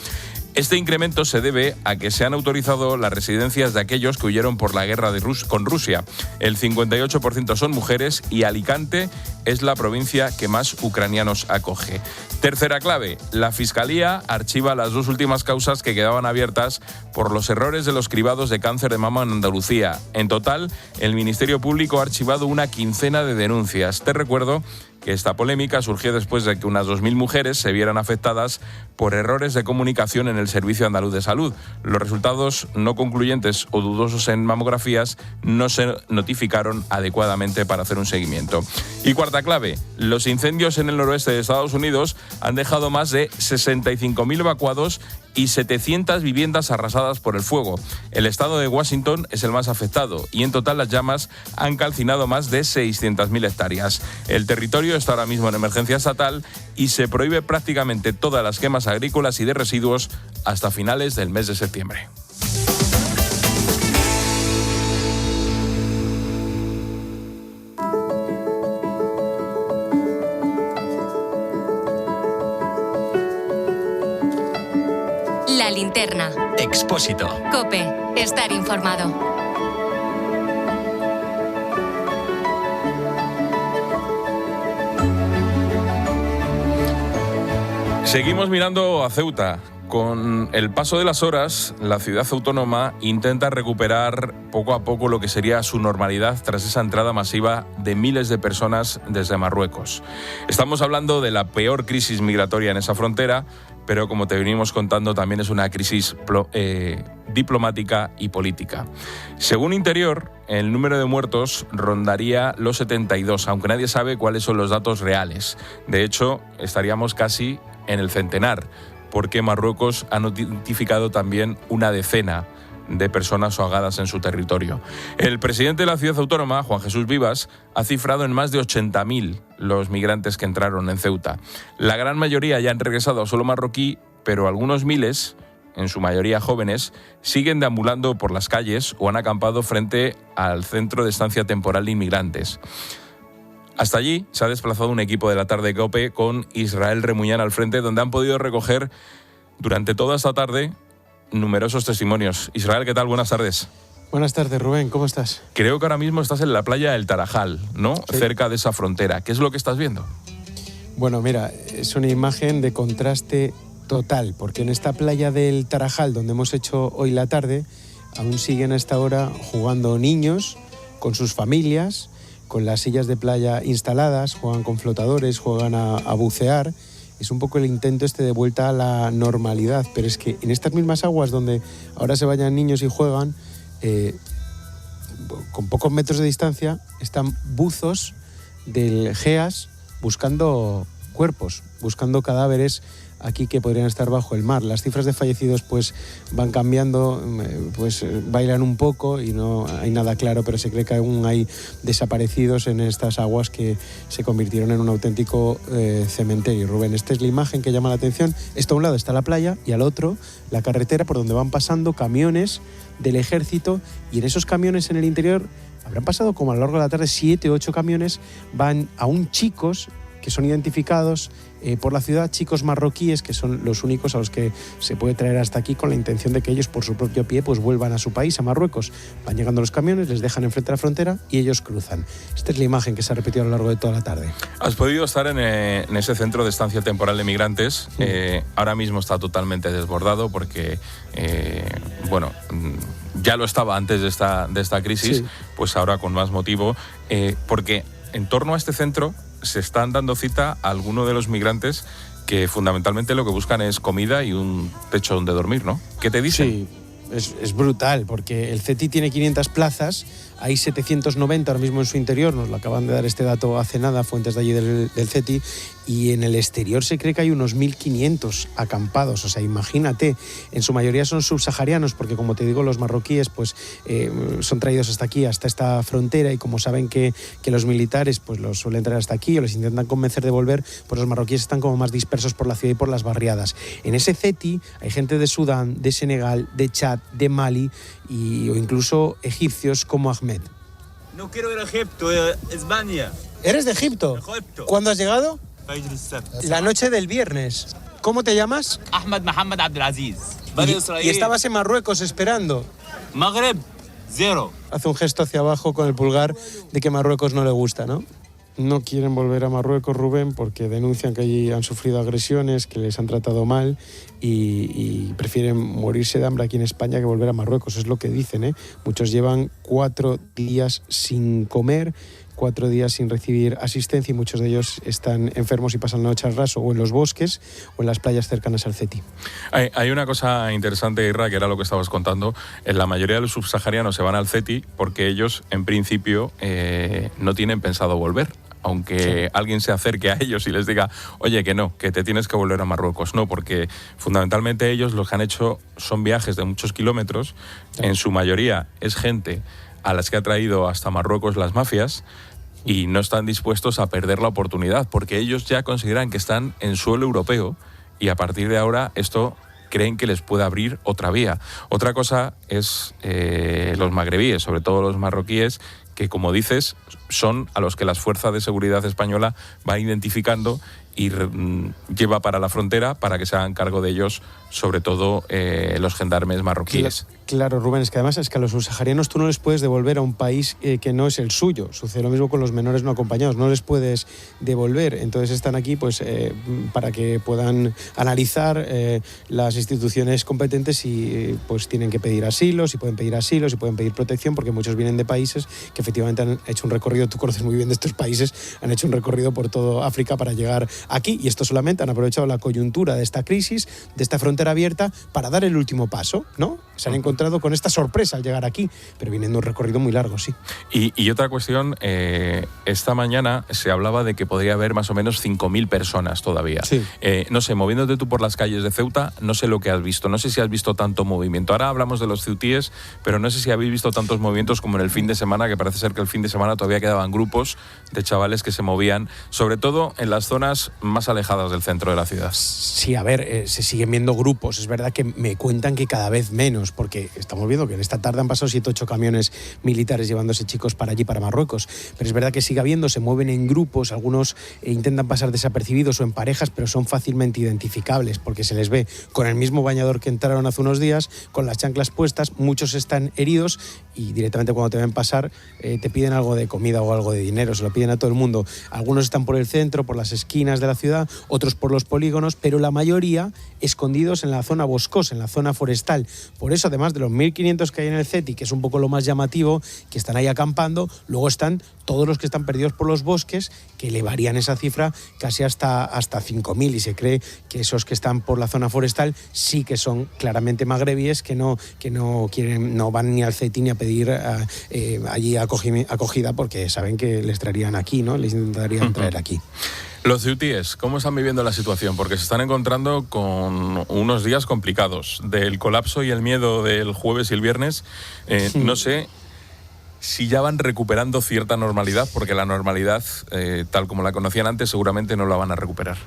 Este incremento se debe a que se han autorizado las residencias de aquellos que huyeron por la guerra con Rusia. El 58% son mujeres y Alicante es la provincia que más ucranianos acoge. Tercera clave, la Fiscalía archiva las 2 últimas causas que quedaban abiertas por los errores de los cribados de cáncer de mama en Andalucía. En total, el Ministerio Público ha archivado una quincena de denuncias. Te recuerdo que esta polémica surgió después de que unas 2.000 mujeres se vieran afectadas por errores de comunicación en el Servicio Andaluz de Salud. Los resultados no concluyentes o dudosos en mamografías no se notificaron adecuadamente para hacer un seguimiento. Y cuarta clave, los incendios en el noroeste de Estados Unidos han dejado más de 65.000 evacuados y 700 viviendas arrasadas por el fuego. El estado de Washington es el más afectado y en total las llamas han calcinado más de 600.000 hectáreas. El territorio está ahora mismo en emergencia estatal y se prohíbe prácticamente todas las quemas agrícolas y de residuos hasta finales del mes de septiembre. La Linterna. Expósito. COPE. Estar informado. Seguimos mirando a Ceuta. Con el paso de las horas, la ciudad autónoma intenta recuperar poco a poco lo que sería su normalidad tras esa entrada masiva de miles de personas desde Marruecos. Estamos hablando de la peor crisis migratoria en esa frontera, pero como te venimos contando, también es una crisis diplomática y política. Según Interior, el número de muertos rondaría los 72, aunque nadie sabe cuáles son los datos reales. De hecho, estaríamos casi en el centenar, porque Marruecos ha notificado también una decena de personas ahogadas en su territorio. El presidente de la ciudad autónoma, Juan Jesús Vivas, ha cifrado en más de 80.000 los migrantes que entraron en Ceuta. La gran mayoría ya han regresado a suelo marroquí, pero algunos miles, en su mayoría jóvenes, siguen deambulando por las calles o han acampado frente al centro de estancia temporal de inmigrantes. Hasta allí se ha desplazado un equipo de la tarde COPE con Israel Remuñán al frente, donde han podido recoger durante toda esta tarde numerosos testimonios. Israel, ¿qué tal? Buenas tardes. Buenas tardes, Rubén. ¿Cómo estás? Creo que ahora mismo estás en la playa del Tarajal, ¿no? Sí. Cerca de esa frontera. ¿Qué es lo que estás viendo? Bueno, mira, es una imagen de contraste total, porque en esta playa del Tarajal, donde hemos hecho hoy la tarde, aún siguen a esta hora jugando niños con sus familias, con las sillas de playa instaladas, juegan con flotadores, juegan a bucear. Es un poco el intento de vuelta a la normalidad, pero es que en estas mismas aguas donde ahora se vayan niños y juegan, con pocos metros de distancia, están buzos del GEAS buscando cuerpos, buscando cadáveres aquí que podrían estar bajo el mar. Las cifras de fallecidos pues van cambiando, pues bailan un poco y no hay nada claro, pero se cree que aún hay desaparecidos en estas aguas que se convirtieron en un auténtico cementerio. Rubén, esta es la imagen que llama la atención. Esto a un lado está la playa y al otro la carretera por donde van pasando camiones del ejército, y en esos camiones en el interior habrán pasado como a lo largo de la tarde 7 o 8 camiones, van aún chicos que son identificados por la ciudad, chicos marroquíes que son los únicos a los que se puede traer hasta aquí con la intención de que ellos por su propio pie pues vuelvan a su país, a Marruecos. Van llegando los camiones, les dejan enfrente de la frontera y ellos cruzan. Esta es la imagen que se ha repetido a lo largo de toda la tarde. Has podido estar en ese centro de estancia temporal de migrantes. Ahora mismo está totalmente desbordado porque, ya lo estaba antes de esta crisis, sí. Pues ahora con más motivo, porque en torno a este centro se están dando cita a algunos de los migrantes que fundamentalmente lo que buscan es comida y un techo donde dormir, ¿no? ¿Qué te dicen? Sí, es brutal, porque el CETI tiene 500 plazas, hay 790 ahora mismo en su interior, nos lo acaban de dar este dato hace nada, fuentes de allí del CETI, y en el exterior se cree que hay unos 1.500 acampados, o sea, imagínate, en su mayoría son subsaharianos, porque como te digo, los marroquíes pues son traídos hasta aquí, hasta esta frontera, y como saben que los militares pues los suelen traer hasta aquí o les intentan convencer de volver, pues los marroquíes están como más dispersos por la ciudad y por las barriadas. En ese CETI hay gente de Sudán, de Senegal, de Chad, de Mali o incluso egipcios como Ahmed. No quiero ir a Egipto, España. ¿Eres de Egipto? ¿Cuándo has llegado? La noche del viernes. ¿Cómo te llamas? Ahmed Mohamed Abdelaziz. ¿Y estabas en Marruecos esperando? Magreb, 0. Hace un gesto hacia abajo con el pulgar de que Marruecos no le gusta, ¿no? No quieren volver a Marruecos, Rubén, porque denuncian que allí han sufrido agresiones, que les han tratado mal y prefieren morirse de hambre aquí en España que volver a Marruecos, es lo que dicen, ¿eh? Muchos llevan 4 días sin comer, 4 días sin recibir asistencia y muchos de ellos están enfermos y pasan la noche al raso o en los bosques o en las playas cercanas al CETI. Hay una cosa interesante, Irra, que era lo que estabas contando. La mayoría de los subsaharianos se van al CETI porque ellos, en principio, no tienen pensado volver. Aunque alguien se acerque a ellos y les diga, oye, que no, que te tienes que volver a Marruecos. No, porque fundamentalmente ellos lo que han hecho son viajes de muchos kilómetros. Sí. En su mayoría es gente a las que ha traído hasta Marruecos las mafias y no están dispuestos a perder la oportunidad porque ellos ya consideran que están en suelo europeo y a partir de ahora esto creen que les puede abrir otra vía. Otra cosa es los magrebíes, sobre todo los marroquíes, que como dices son a los que las fuerzas de seguridad española van identificando y lleva para la frontera para que se hagan cargo de ellos, sobre todo los gendarmes marroquíes. Claro, Rubén, es que además es que a los subsaharianos tú no les puedes devolver a un país que no es el suyo. Sucede lo mismo con los menores no acompañados, no les puedes devolver. Entonces están aquí pues para que puedan analizar las instituciones competentes y pues tienen que pedir asilos, y pueden pedir asilos, y pueden pedir protección, porque muchos vienen de países que efectivamente han hecho un recorrido, tú conoces muy bien de estos países, han hecho un recorrido por toda África para llegar aquí, y estos solamente han aprovechado la coyuntura de esta crisis, de esta frontera abierta, para dar el último paso, ¿no? Se han encontrado con esta sorpresa al llegar aquí, pero vienen de un recorrido muy largo, sí. Y otra cuestión, esta mañana se hablaba de que podría haber más o menos 5.000 personas todavía. Sí. No sé, moviéndote tú por las calles de Ceuta, no sé lo que has visto, no sé si has visto tanto movimiento. Ahora hablamos de los ceutíes, pero no sé si habéis visto tantos movimientos como en el fin de semana, que parece ser que el fin de semana todavía quedaban grupos de chavales que se movían, sobre todo en las zonas más alejadas del centro de la ciudad. Sí, a ver, se siguen viendo grupos. Es verdad que me cuentan que cada vez menos, porque estamos viendo que en esta tarde han pasado 7 o 8 camiones militares llevándose chicos para allí, para Marruecos. Pero es verdad que sigue habiendo, se mueven en grupos, algunos intentan pasar desapercibidos o en parejas, pero son fácilmente identificables porque se les ve con el mismo bañador que entraron hace unos días, con las chanclas puestas, muchos están heridos y directamente cuando te ven pasar te piden algo de comida o algo de dinero, se lo piden a todo el mundo. Algunos están por el centro, por las esquinas de la ciudad, otros por los polígonos, pero la mayoría escondidos en la zona boscosa, en la zona forestal. Por eso, además de los 1.500 que hay en el CETI, que es un poco lo más llamativo, que están ahí acampando, luego están todos los que están perdidos por los bosques, que elevarían esa cifra casi hasta 5.000, y se cree que esos que están por la zona forestal sí que son claramente magrebíes, que no quieren, no van ni al CETI ni a pedir allí acogida, porque saben que les traerían aquí, ¿no? Les intentarían traer aquí. Los ceutíes, ¿cómo están viviendo la situación? Porque se están encontrando con unos días complicados. Del colapso y el miedo del jueves y el viernes, no sé si ya van recuperando cierta normalidad, porque la normalidad, tal como la conocían antes, seguramente no la van a recuperar.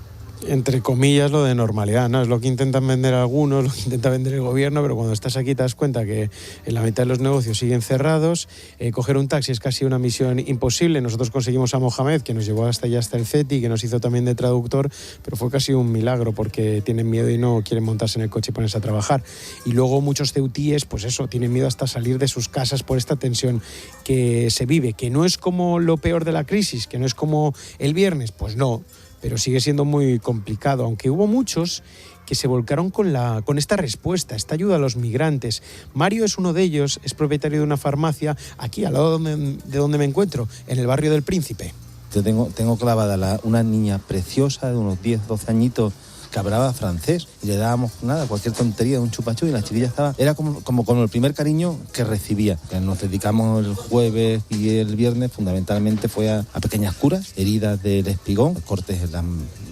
Entre comillas, lo de normalidad, ¿no? Es lo que intentan vender algunos, lo que intenta vender el gobierno, pero cuando estás aquí te das cuenta que en la mitad de los negocios siguen cerrados. Coger un taxi es casi una misión imposible. Nosotros conseguimos a Mohamed, que nos llevó hasta el CETI, que nos hizo también de traductor, pero fue casi un milagro porque tienen miedo y no quieren montarse en el coche y ponerse a trabajar. Y luego muchos ceutíes, pues eso, tienen miedo hasta salir de sus casas por esta tensión que se vive, que no es como lo peor de la crisis, que no es como el viernes, pues no, pero sigue siendo muy complicado, aunque hubo muchos que se volcaron con esta respuesta, esta ayuda a los migrantes. Mario es uno de ellos, es propietario de una farmacia aquí al lado de donde me encuentro, en el barrio del Príncipe. Yo tengo clavada una niña preciosa de unos 10, 12 añitos que hablaba francés y le dábamos cualquier tontería, un chupachú, y la chiquilla era como el primer cariño que recibía. Nos dedicamos el jueves y el viernes, fundamentalmente fue a pequeñas curas, heridas del espigón, cortes en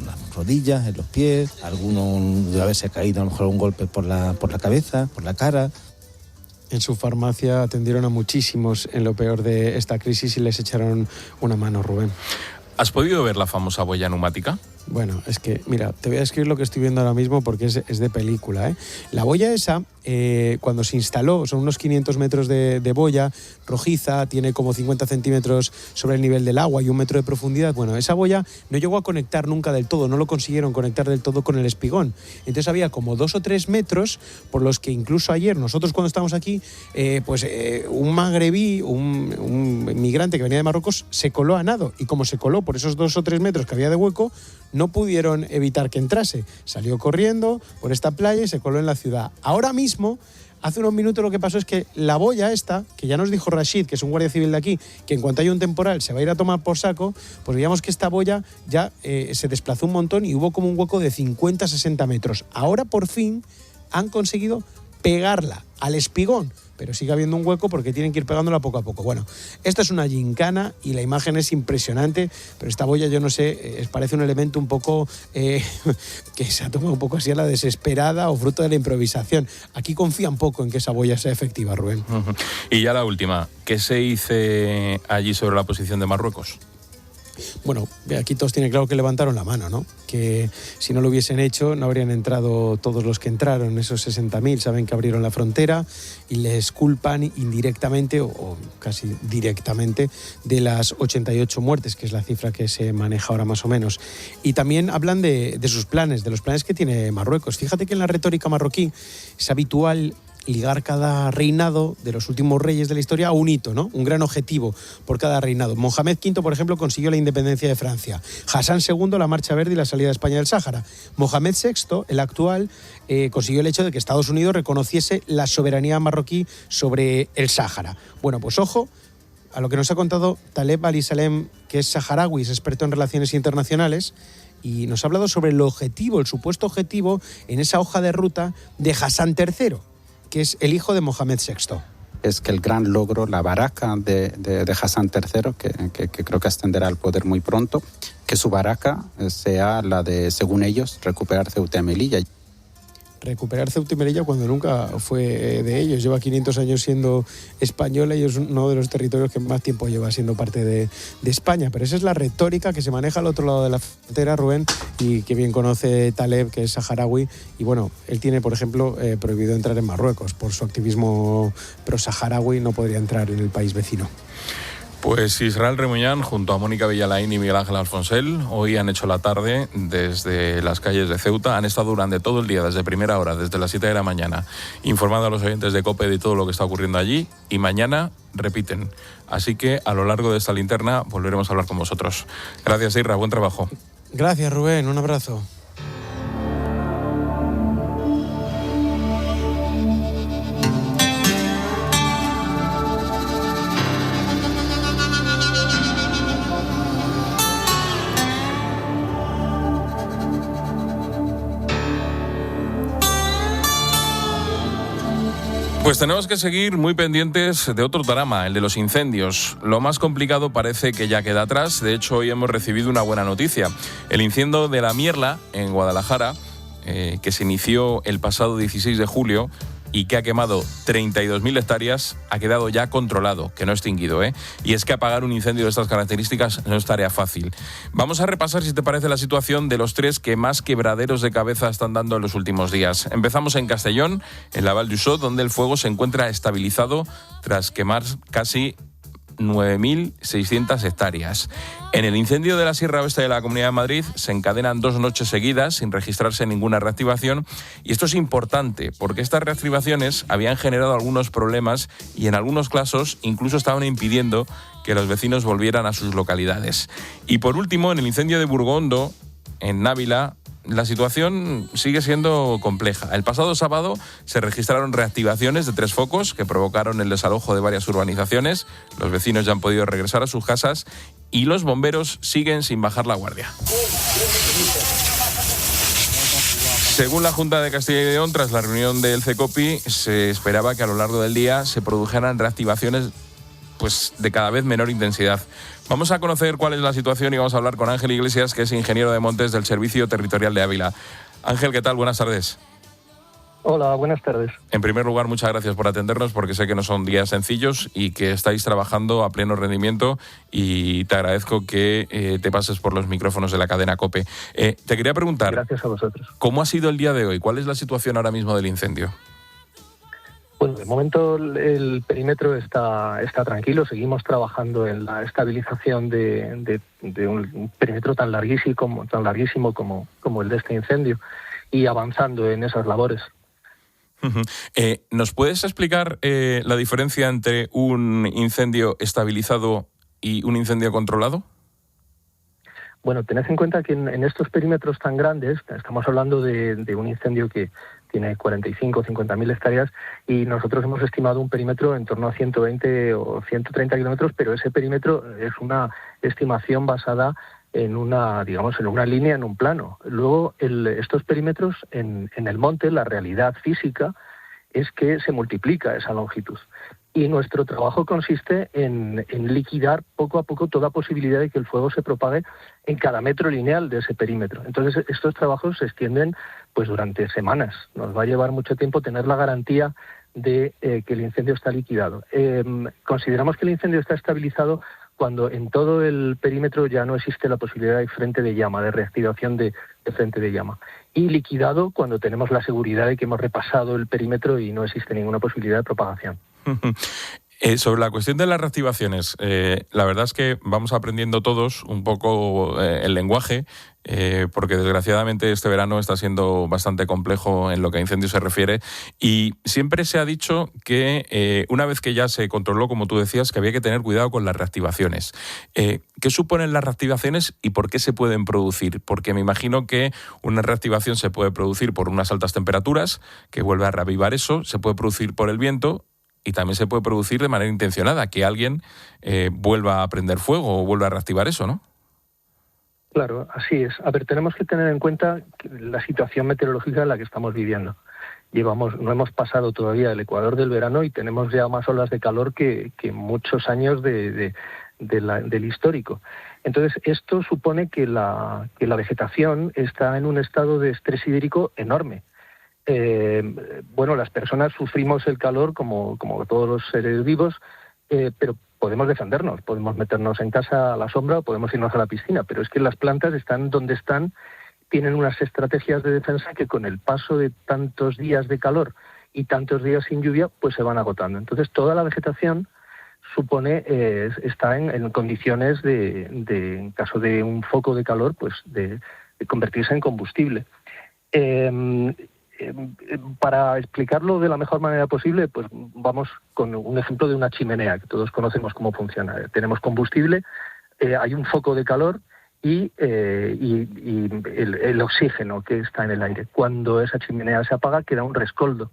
las rodillas, en los pies, alguno de haberse caído a lo mejor un golpe por la cabeza, por la cara. En su farmacia atendieron a muchísimos en lo peor de esta crisis y les echaron una mano, Rubén. ¿Has podido ver la famosa boya neumática? Bueno, es que, mira, te voy a describir lo que estoy viendo ahora mismo porque es de película, ¿eh? La boya esa, cuando se instaló, son unos 500 metros de boya rojiza, tiene como 50 centímetros sobre el nivel del agua y 1 metro de profundidad. Bueno, esa boya no llegó a conectar nunca del todo, no lo consiguieron conectar del todo con el espigón. Entonces había como 2 o 3 metros por los que incluso ayer, nosotros cuando estábamos aquí, un magrebí, un migrante que venía de Marruecos, se coló a nado. Y como se coló por esos 2 o 3 metros que había de hueco, no pudieron evitar que entrase. Salió corriendo por esta playa y se coló en la ciudad. Ahora mismo, hace unos minutos lo que pasó es que la boya esta, que ya nos dijo Rashid, que es un guardia civil de aquí, que en cuanto haya un temporal se va a ir a tomar por saco, pues veíamos que esta boya ya se desplazó un montón y hubo como un hueco de 50-60 metros. Ahora por fin han conseguido pegarla al espigón, pero sigue habiendo un hueco porque tienen que ir pegándola poco a poco. Bueno, esta es una gincana y la imagen es impresionante, pero esta boya, yo no sé, parece un elemento un poco que se ha tomado un poco así a la desesperada o fruto de la improvisación. Aquí confían poco en que esa boya sea efectiva, Rubén. Y ya la última, ¿qué se dice allí sobre la posición de Marruecos? Bueno, aquí todos tienen claro que levantaron la mano, ¿no? Que si no lo hubiesen hecho no habrían entrado todos los que entraron, esos 60.000, saben que abrieron la frontera y les culpan indirectamente o casi directamente de las 88 muertes, que es la cifra que se maneja ahora más o menos. Y también hablan de sus planes, de los planes que tiene Marruecos. Fíjate que en la retórica marroquí es habitual ligar cada reinado de los últimos reyes de la historia a un hito, ¿no? Un gran objetivo por cada reinado. Mohamed V, por ejemplo, consiguió la independencia de Francia. Hassan II, la Marcha Verde y la salida de España del Sáhara. Mohamed VI, el actual, consiguió el hecho de que Estados Unidos reconociese la soberanía marroquí sobre el Sáhara. Bueno, pues ojo a lo que nos ha contado Taleb Ali-Salem, que es saharaui, es experto en relaciones internacionales, y nos ha hablado sobre el objetivo, el supuesto objetivo en esa hoja de ruta de Hassan III, que es el hijo de Mohamed VI. Es que el gran logro, la baraka de Hassan III, que creo que ascenderá al poder muy pronto, que su baraka sea la de, según ellos, recuperar Ceuta y Melilla. Recuperar Ceuta y Melilla cuando nunca fue de ellos. Lleva 500 años siendo española y es uno de los territorios que más tiempo lleva siendo parte de España. Pero esa es la retórica que se maneja al otro lado de la frontera, Rubén, y que bien conoce Taleb, que es saharaui. Y bueno, él tiene, por ejemplo, prohibido entrar en Marruecos. Por su activismo pro-saharaui no podría entrar en el país vecino. Pues Israel Remuñán, junto a Mónica Villalain y Miguel Ángel Alfonsel, hoy han hecho la tarde desde las calles de Ceuta. Han estado durante todo el día, desde primera hora, desde las 7 de la mañana, informando a los oyentes de COPE de todo lo que está ocurriendo allí. Y mañana repiten. Así que a lo largo de esta linterna volveremos a hablar con vosotros. Gracias, Isra. Buen trabajo. Gracias, Rubén. Un abrazo. Pues tenemos que seguir muy pendientes de otro drama, el de los incendios. Lo más complicado parece que ya queda atrás. De hecho, hoy hemos recibido una buena noticia. El incendio de La Mierla, en Guadalajara, que se inició el pasado 16 de julio y que ha quemado 32.000 hectáreas, ha quedado ya controlado, que no extinguido, Y es que apagar un incendio de estas características no es tarea fácil. Vamos a repasar, si te parece, la situación de los 3 que más quebraderos de cabeza están dando en los últimos días. Empezamos en Castellón, en la Val d'Uixó, donde el fuego se encuentra estabilizado tras quemar casi 9.600 hectáreas. En el incendio de la Sierra Oeste de la Comunidad de Madrid se encadenan 2 noches seguidas sin registrarse ninguna reactivación, y esto es importante porque estas reactivaciones habían generado algunos problemas y en algunos casos incluso estaban impidiendo que los vecinos volvieran a sus localidades. Y por último, en el incendio de Burgondo, en Návila, la situación sigue siendo compleja. El pasado sábado se registraron reactivaciones de 3 focos que provocaron el desalojo de varias urbanizaciones. Los vecinos ya han podido regresar a sus casas y los bomberos siguen sin bajar la guardia. Según la Junta de Castilla y León, tras la reunión del CECOPI, se esperaba que a lo largo del día se produjeran reactivaciones pues de cada vez menor intensidad. Vamos a conocer cuál es la situación y vamos a hablar con Ángel Iglesias, que es ingeniero de montes del Servicio Territorial de Ávila. Ángel, ¿qué tal? Buenas tardes. Hola, buenas tardes. En primer lugar, muchas gracias por atendernos, porque sé que no son días sencillos y que estáis trabajando a pleno rendimiento, y te agradezco que te pases por los micrófonos de la cadena COPE. Te quería preguntar... Gracias a vosotros. ¿Cómo ha sido el día de hoy? ¿Cuál es la situación ahora mismo del incendio? Bueno, de momento el perímetro está tranquilo. Seguimos trabajando en la estabilización de un perímetro tan larguísimo como el de este incendio, y avanzando en esas labores. ¿Nos puedes explicar la diferencia entre un incendio estabilizado y un incendio controlado? Bueno, tened en cuenta que en estos perímetros tan grandes, estamos hablando de un incendio que tiene 45 o 50.000 hectáreas, y nosotros hemos estimado un perímetro en torno a 120 o 130 kilómetros, pero ese perímetro es una estimación basada en una línea, en un plano. Luego, estos perímetros en el monte, la realidad física es que se multiplica esa longitud. Y nuestro trabajo consiste en liquidar poco a poco toda posibilidad de que el fuego se propague en cada metro lineal de ese perímetro. Entonces, estos trabajos se extienden pues durante semanas. Nos va a llevar mucho tiempo tener la garantía de que el incendio está liquidado. Consideramos que el incendio está estabilizado cuando en todo el perímetro ya no existe la posibilidad de frente de llama, de reactivación de frente de llama. Y liquidado cuando tenemos la seguridad de que hemos repasado el perímetro y no existe ninguna posibilidad de propagación. Sobre la cuestión de las reactivaciones, la verdad es que vamos aprendiendo todos un poco el lenguaje, porque desgraciadamente este verano está siendo bastante complejo en lo que a incendios se refiere, y siempre se ha dicho que una vez que ya se controló, como tú decías, que había que tener cuidado con las reactivaciones. ¿Qué suponen las reactivaciones y por qué se pueden producir? Porque me imagino que una reactivación se puede producir por unas altas temperaturas, que vuelve a reavivar eso, se puede producir por el viento, y también se puede producir de manera intencionada, que alguien vuelva a prender fuego o vuelva a reactivar eso, ¿no? Claro, así es. A ver, tenemos que tener en cuenta la situación meteorológica en la que estamos viviendo. No hemos pasado todavía el ecuador del verano y tenemos ya más olas de calor que muchos años del histórico. Entonces, esto supone que la vegetación está en un estado de estrés hídrico enorme. Las personas sufrimos el calor como todos los seres vivos, pero podemos defendernos, podemos meternos en casa a la sombra o podemos irnos a la piscina, pero es que las plantas están donde están, tienen unas estrategias de defensa que con el paso de tantos días de calor y tantos días sin lluvia, pues se van agotando. Entonces toda la vegetación está en condiciones en caso de un foco de calor, pues de convertirse en combustible. Para explicarlo de la mejor manera posible, pues vamos con un ejemplo de una chimenea, que todos conocemos cómo funciona. Tenemos combustible, hay un foco de calor y el oxígeno que está en el aire. Cuando esa chimenea se apaga, queda un rescoldo.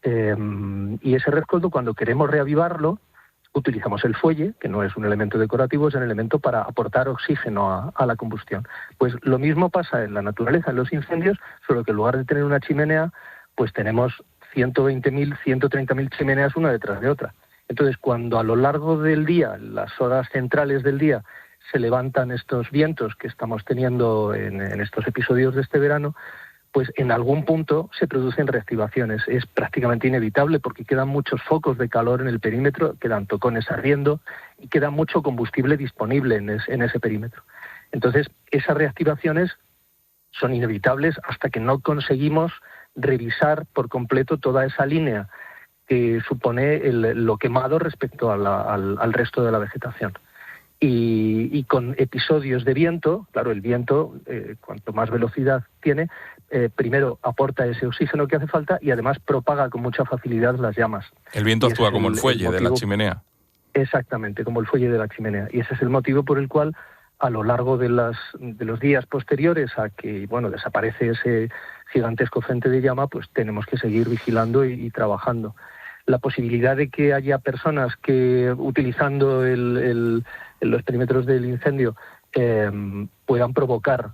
Y ese rescoldo, cuando queremos reavivarlo, utilizamos el fuelle, que no es un elemento decorativo, es un elemento para aportar oxígeno a la combustión. Pues lo mismo pasa en la naturaleza, en los incendios, solo que en lugar de tener una chimenea, pues tenemos 120.000, 130.000 chimeneas una detrás de otra. Entonces, cuando a lo largo del día, las horas centrales del día, se levantan estos vientos que estamos teniendo en estos episodios de este verano, pues en algún punto se producen reactivaciones. Es prácticamente inevitable porque quedan muchos focos de calor en el perímetro, quedan tocones ardiendo y queda mucho combustible disponible en ese perímetro. Entonces, esas reactivaciones son inevitables hasta que no conseguimos revisar por completo toda esa línea que supone lo quemado respecto al resto de la vegetación. Y con episodios de viento, claro, el viento, cuanto más velocidad tiene, primero aporta ese oxígeno que hace falta y además propaga con mucha facilidad las llamas. El viento actúa como el fuelle de la chimenea. Exactamente, como el fuelle de la chimenea. Y ese es el motivo por el cual, a lo largo de los días posteriores a que desaparece ese gigantesco frente de llama, pues tenemos que seguir vigilando y trabajando. La posibilidad de que haya personas que, utilizando los perímetros del incendio puedan provocar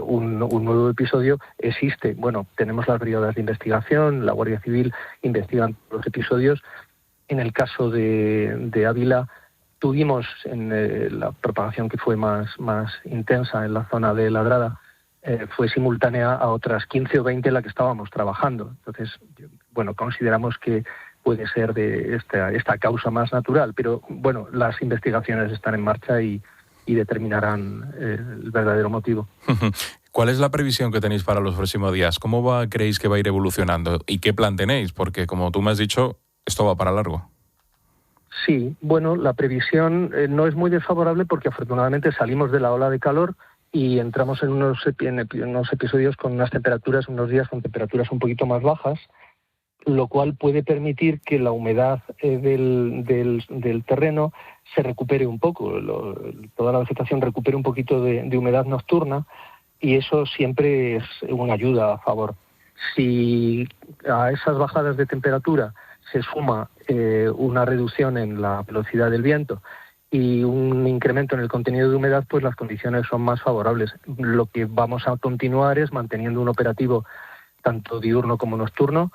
un nuevo episodio existe. Bueno, tenemos las brigadas de investigación, la Guardia Civil investigan los episodios. En el caso de Ávila tuvimos en la propagación que fue más intensa en la zona de Ladrada, fue simultánea a otras 15 o 20 en la que estábamos trabajando. Entonces, bueno, consideramos que puede ser de esta causa más natural, pero bueno, las investigaciones están en marcha y determinarán el verdadero motivo. ¿Cuál es la previsión que tenéis para los próximos días? ¿Cómo creéis que va a ir evolucionando? ¿Y qué plan tenéis? Porque, como tú me has dicho, esto va para largo. Sí, bueno, la previsión no es muy desfavorable porque afortunadamente salimos de la ola de calor y entramos en unos episodios con unas temperaturas, unos días con temperaturas un poquito más bajas, lo cual puede permitir que la humedad del terreno se recupere un poco, toda la vegetación recupere un poquito de humedad nocturna, y eso siempre es una ayuda a favor. Si a esas bajadas de temperatura se suma una reducción en la velocidad del viento y un incremento en el contenido de humedad, pues las condiciones son más favorables. Lo que vamos a continuar es manteniendo un operativo tanto diurno como nocturno,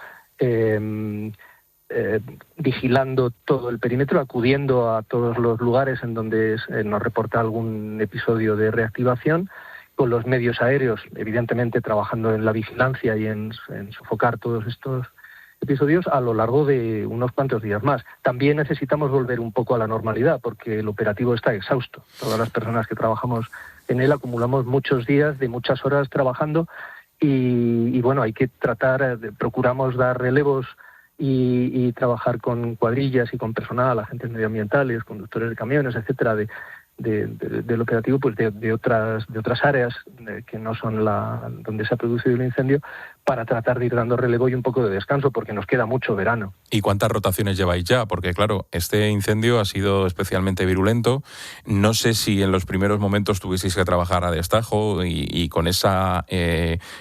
vigilando todo el perímetro, acudiendo a todos los lugares en donde nos reporta algún episodio de reactivación, con los medios aéreos, evidentemente trabajando en la vigilancia y en sofocar todos estos episodios a lo largo de unos cuantos días más. También necesitamos volver un poco a la normalidad porque el operativo está exhausto. Todas las personas que trabajamos en él acumulamos muchos días de muchas horas trabajando y bueno, hay que procuramos dar relevos y trabajar con cuadrillas y con personal, agentes medioambientales, conductores de camiones, etcétera, del operativo, pues de otras áreas que no son donde se ha producido el incendio, para tratar de ir dando relevo y un poco de descanso, porque nos queda mucho verano. ¿Y cuántas rotaciones lleváis ya? Porque claro, este incendio ha sido especialmente virulento. No sé si en los primeros momentos tuvisteis que trabajar a destajo y con esa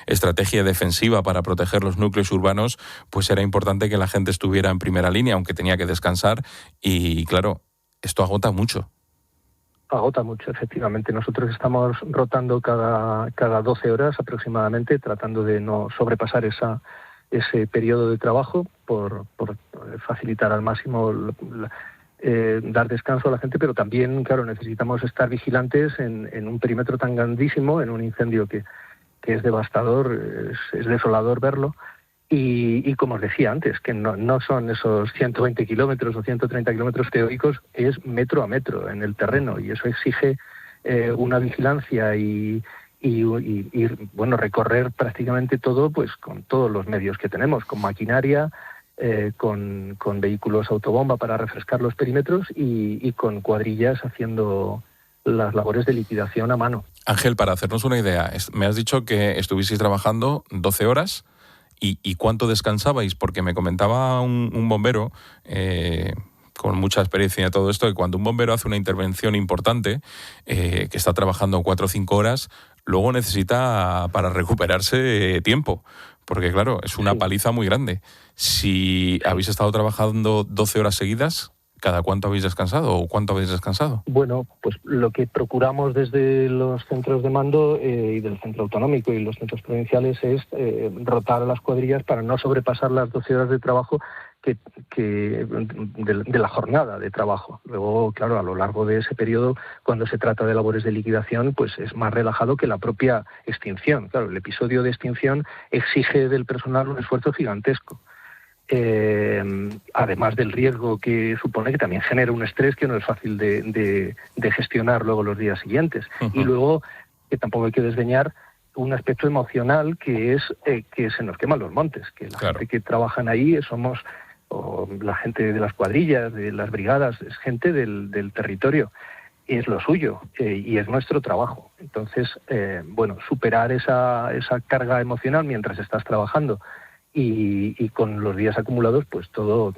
estrategia defensiva para proteger los núcleos urbanos, pues era importante que la gente estuviera en primera línea, aunque tenía que descansar. Y claro, esto agota mucho. Agota mucho, efectivamente. Nosotros estamos rotando cada 12 horas aproximadamente, tratando de no sobrepasar ese periodo de trabajo por facilitar al máximo dar descanso a la gente, pero también, claro, necesitamos estar vigilantes en un perímetro tan grandísimo, en un incendio que es devastador, es desolador verlo. Y como os decía antes, que no son esos 120 kilómetros o 130 kilómetros teóricos, es metro a metro en el terreno, y eso exige una vigilancia y bueno, recorrer prácticamente todo, pues con todos los medios que tenemos, con maquinaria, con vehículos autobomba para refrescar los perímetros y con cuadrillas haciendo las labores de liquidación a mano. Ángel, para hacernos una idea, me has dicho que estuvisteis trabajando 12 horas. ¿Y cuánto descansabais? Porque me comentaba un bombero con mucha experiencia en todo esto, que cuando un bombero hace una intervención importante, que está trabajando 4 o 5 horas, luego necesita para recuperarse tiempo, porque claro, es una paliza muy grande. Si habéis estado trabajando 12 horas seguidas, ¿cada cuánto habéis descansado o cuánto habéis descansado? Bueno, pues lo que procuramos desde los centros de mando y del centro autonómico y los centros provinciales es rotar a las cuadrillas para no sobrepasar las 12 horas de trabajo de la jornada de trabajo. Luego, claro, a lo largo de ese periodo, cuando se trata de labores de liquidación, pues es más relajado que la propia extinción. Claro, el episodio de extinción exige del personal un esfuerzo gigantesco. Además del riesgo que supone, que también genera un estrés que no es fácil de gestionar luego los días siguientes. Uh-huh. Y luego, que tampoco hay que desdeñar, un aspecto emocional que es que se nos queman los montes, que la gente que trabajan ahí somos, o la gente de las cuadrillas, de las brigadas, es gente del territorio, es lo suyo y es nuestro trabajo. Entonces, bueno, superar esa carga emocional mientras estás trabajando y con los días acumulados, pues todo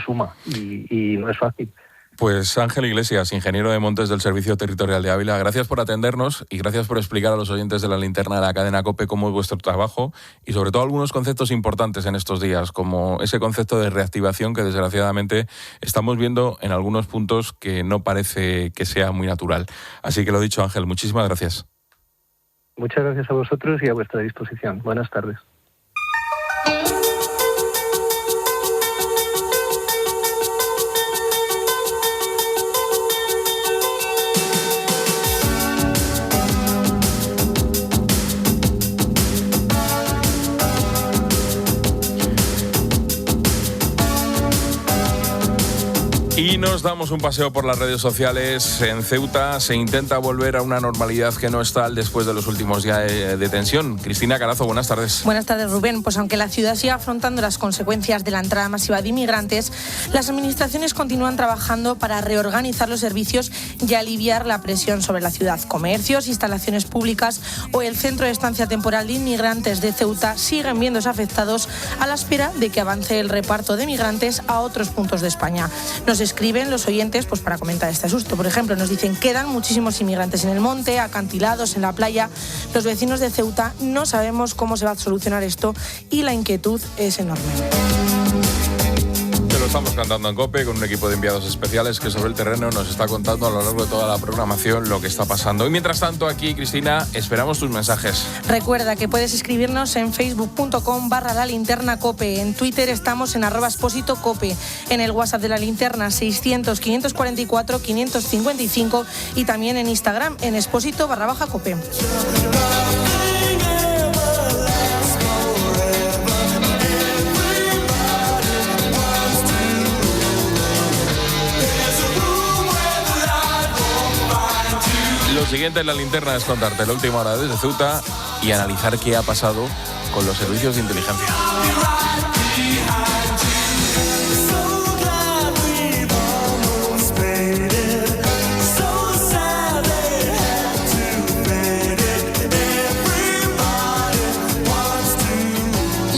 suma y no es fácil. Pues Ángel Iglesias, ingeniero de montes del Servicio Territorial de Ávila, gracias por atendernos y gracias por explicar a los oyentes de la linterna de la cadena COPE cómo es vuestro trabajo y sobre todo algunos conceptos importantes en estos días, como ese concepto de reactivación que desgraciadamente estamos viendo en algunos puntos que no parece que sea muy natural. Así que lo dicho, Ángel, muchísimas gracias. Muchas gracias a vosotros y a vuestra disposición. Buenas tardes. Y nos damos un paseo por las redes sociales. En Ceuta se intenta volver a una normalidad que no es tal después de los últimos días de tensión. Cristina Carazo, buenas tardes. Buenas tardes, Rubén. Pues aunque la ciudad siga afrontando las consecuencias de la entrada masiva de inmigrantes, las administraciones continúan trabajando para reorganizar los servicios y aliviar la presión sobre la ciudad. Comercios, instalaciones públicas o el centro de estancia temporal de inmigrantes de Ceuta siguen viéndose afectados a la espera de que avance el reparto de migrantes a otros puntos de España. Nos escriben los oyentes pues para comentar este asunto. Por ejemplo, nos dicen: quedan muchísimos inmigrantes en el monte, acantilados, en la playa. Los vecinos de Ceuta no sabemos cómo se va a solucionar esto y la inquietud es enorme. Te lo estamos cantando en COPE con un equipo de enviados especiales que sobre el terreno nos está contando a lo largo de toda la programación lo que está pasando. Y mientras tanto, aquí, Cristina, esperamos tus mensajes. Recuerda que puedes escribirnos en facebook.com/lalinternacope. En Twitter estamos en @expositocope. En el WhatsApp de La Linterna 600-544-555 y también en Instagram en exposito_cope. Lo siguiente en La Linterna es contarte la última hora desde Ceuta y analizar qué ha pasado con los servicios de inteligencia.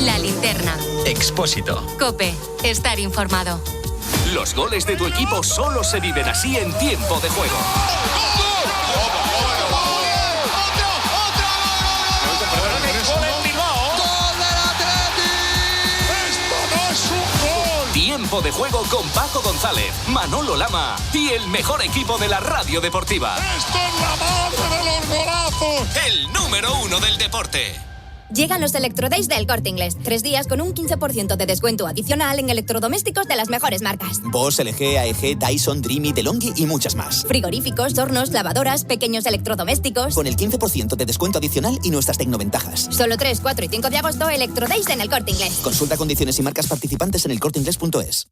La Linterna. Expósito. COPE. Estar informado. Los goles de tu equipo solo se viven así en tiempo de juego. Tiempo de juego con Paco González, Manolo Lama y el mejor equipo de la radio deportiva. ¡Esto es la madre de los golazos! El número 1 del deporte. Llegan los Electrodays del Corte Inglés. 3 días con un 15% de descuento adicional en electrodomésticos de las mejores marcas. Bosch, LG, AEG, Dyson, Dreamy, DeLonghi y muchas más. Frigoríficos, hornos, lavadoras, pequeños electrodomésticos. Con el 15% de descuento adicional y nuestras tecnoventajas. Solo 3, 4 y 5 de agosto, Electrodays en el Corte Inglés. Consulta condiciones y marcas participantes en elcorteinglés.es.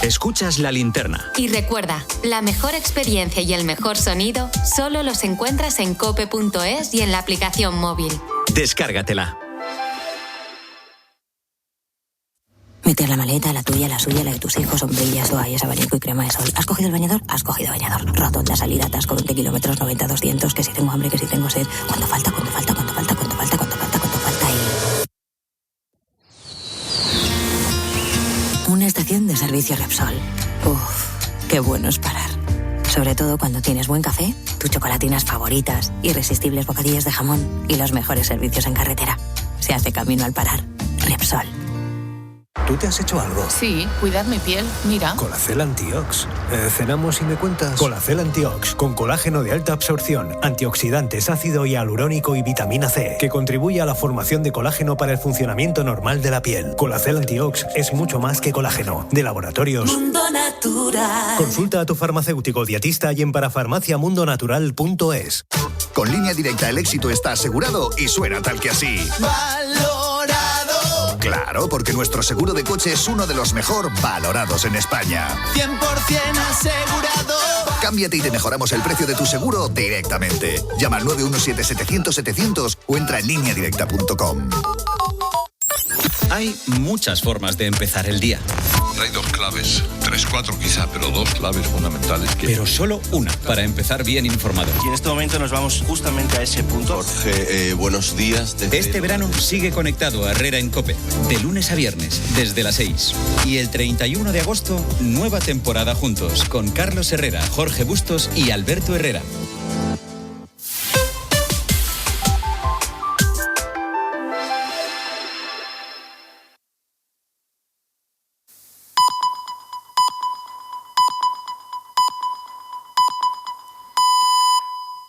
Escuchas La Linterna. Y recuerda, la mejor experiencia y el mejor sonido solo los encuentras en cope.es y en la aplicación móvil. Descárgatela. Meter la maleta, la tuya, la suya, la de tus hijos, sombrillas, toallas, abanico y crema de sol. ¿Has cogido el bañador? Has cogido bañador. Rotonda, salida, atasco, 20 kilómetros, 90, 200, que si tengo hambre, que si tengo sed. ¿Cuánto falta? ¿Cuánto falta? ¿Cuánto falta? ¿Cuánto falta? ¿Cuánto falta? ¿Cuánto falta? Una estación de servicio Repsol. Uf, qué bueno es parar. Sobre todo cuando tienes buen café, tus chocolatinas favoritas, irresistibles bocadillas de jamón y los mejores servicios en carretera. Se hace camino al parar. Repsol. ¿Tú te has hecho algo? Sí, cuidar mi piel, mira. Colacel Antiox. ¿Cenamos y me cuentas? Colacel Antiox, con colágeno de alta absorción, antioxidantes, ácido hialurónico y vitamina C, que contribuye a la formación de colágeno para el funcionamiento normal de la piel. Colacel Antiox es mucho más que colágeno. De Laboratorios Mundo Natural. Consulta a tu farmacéutico dietista y en parafarmaciamundonatural.es. Con Línea Directa el éxito está asegurado y suena tal que así. Valorado. Claro, porque nuestro seguro de coche es uno de los mejor valorados en España. 100% asegurado. Cámbiate y te mejoramos el precio de tu seguro directamente. Llama al 917-700-700 o entra en lineadirecta.com. Hay muchas formas de empezar el día. Hay dos claves. 3, 4 quizá, pero 2 claves fundamentales. Pero solo una, para empezar bien informado. Y en este momento nos vamos justamente a ese punto. Jorge, buenos días. Este verano sigue conectado a Herrera en COPE, de lunes a viernes, desde las 6. Y el 31 de agosto, nueva temporada juntos, con Carlos Herrera, Jorge Bustos y Alberto Herrera.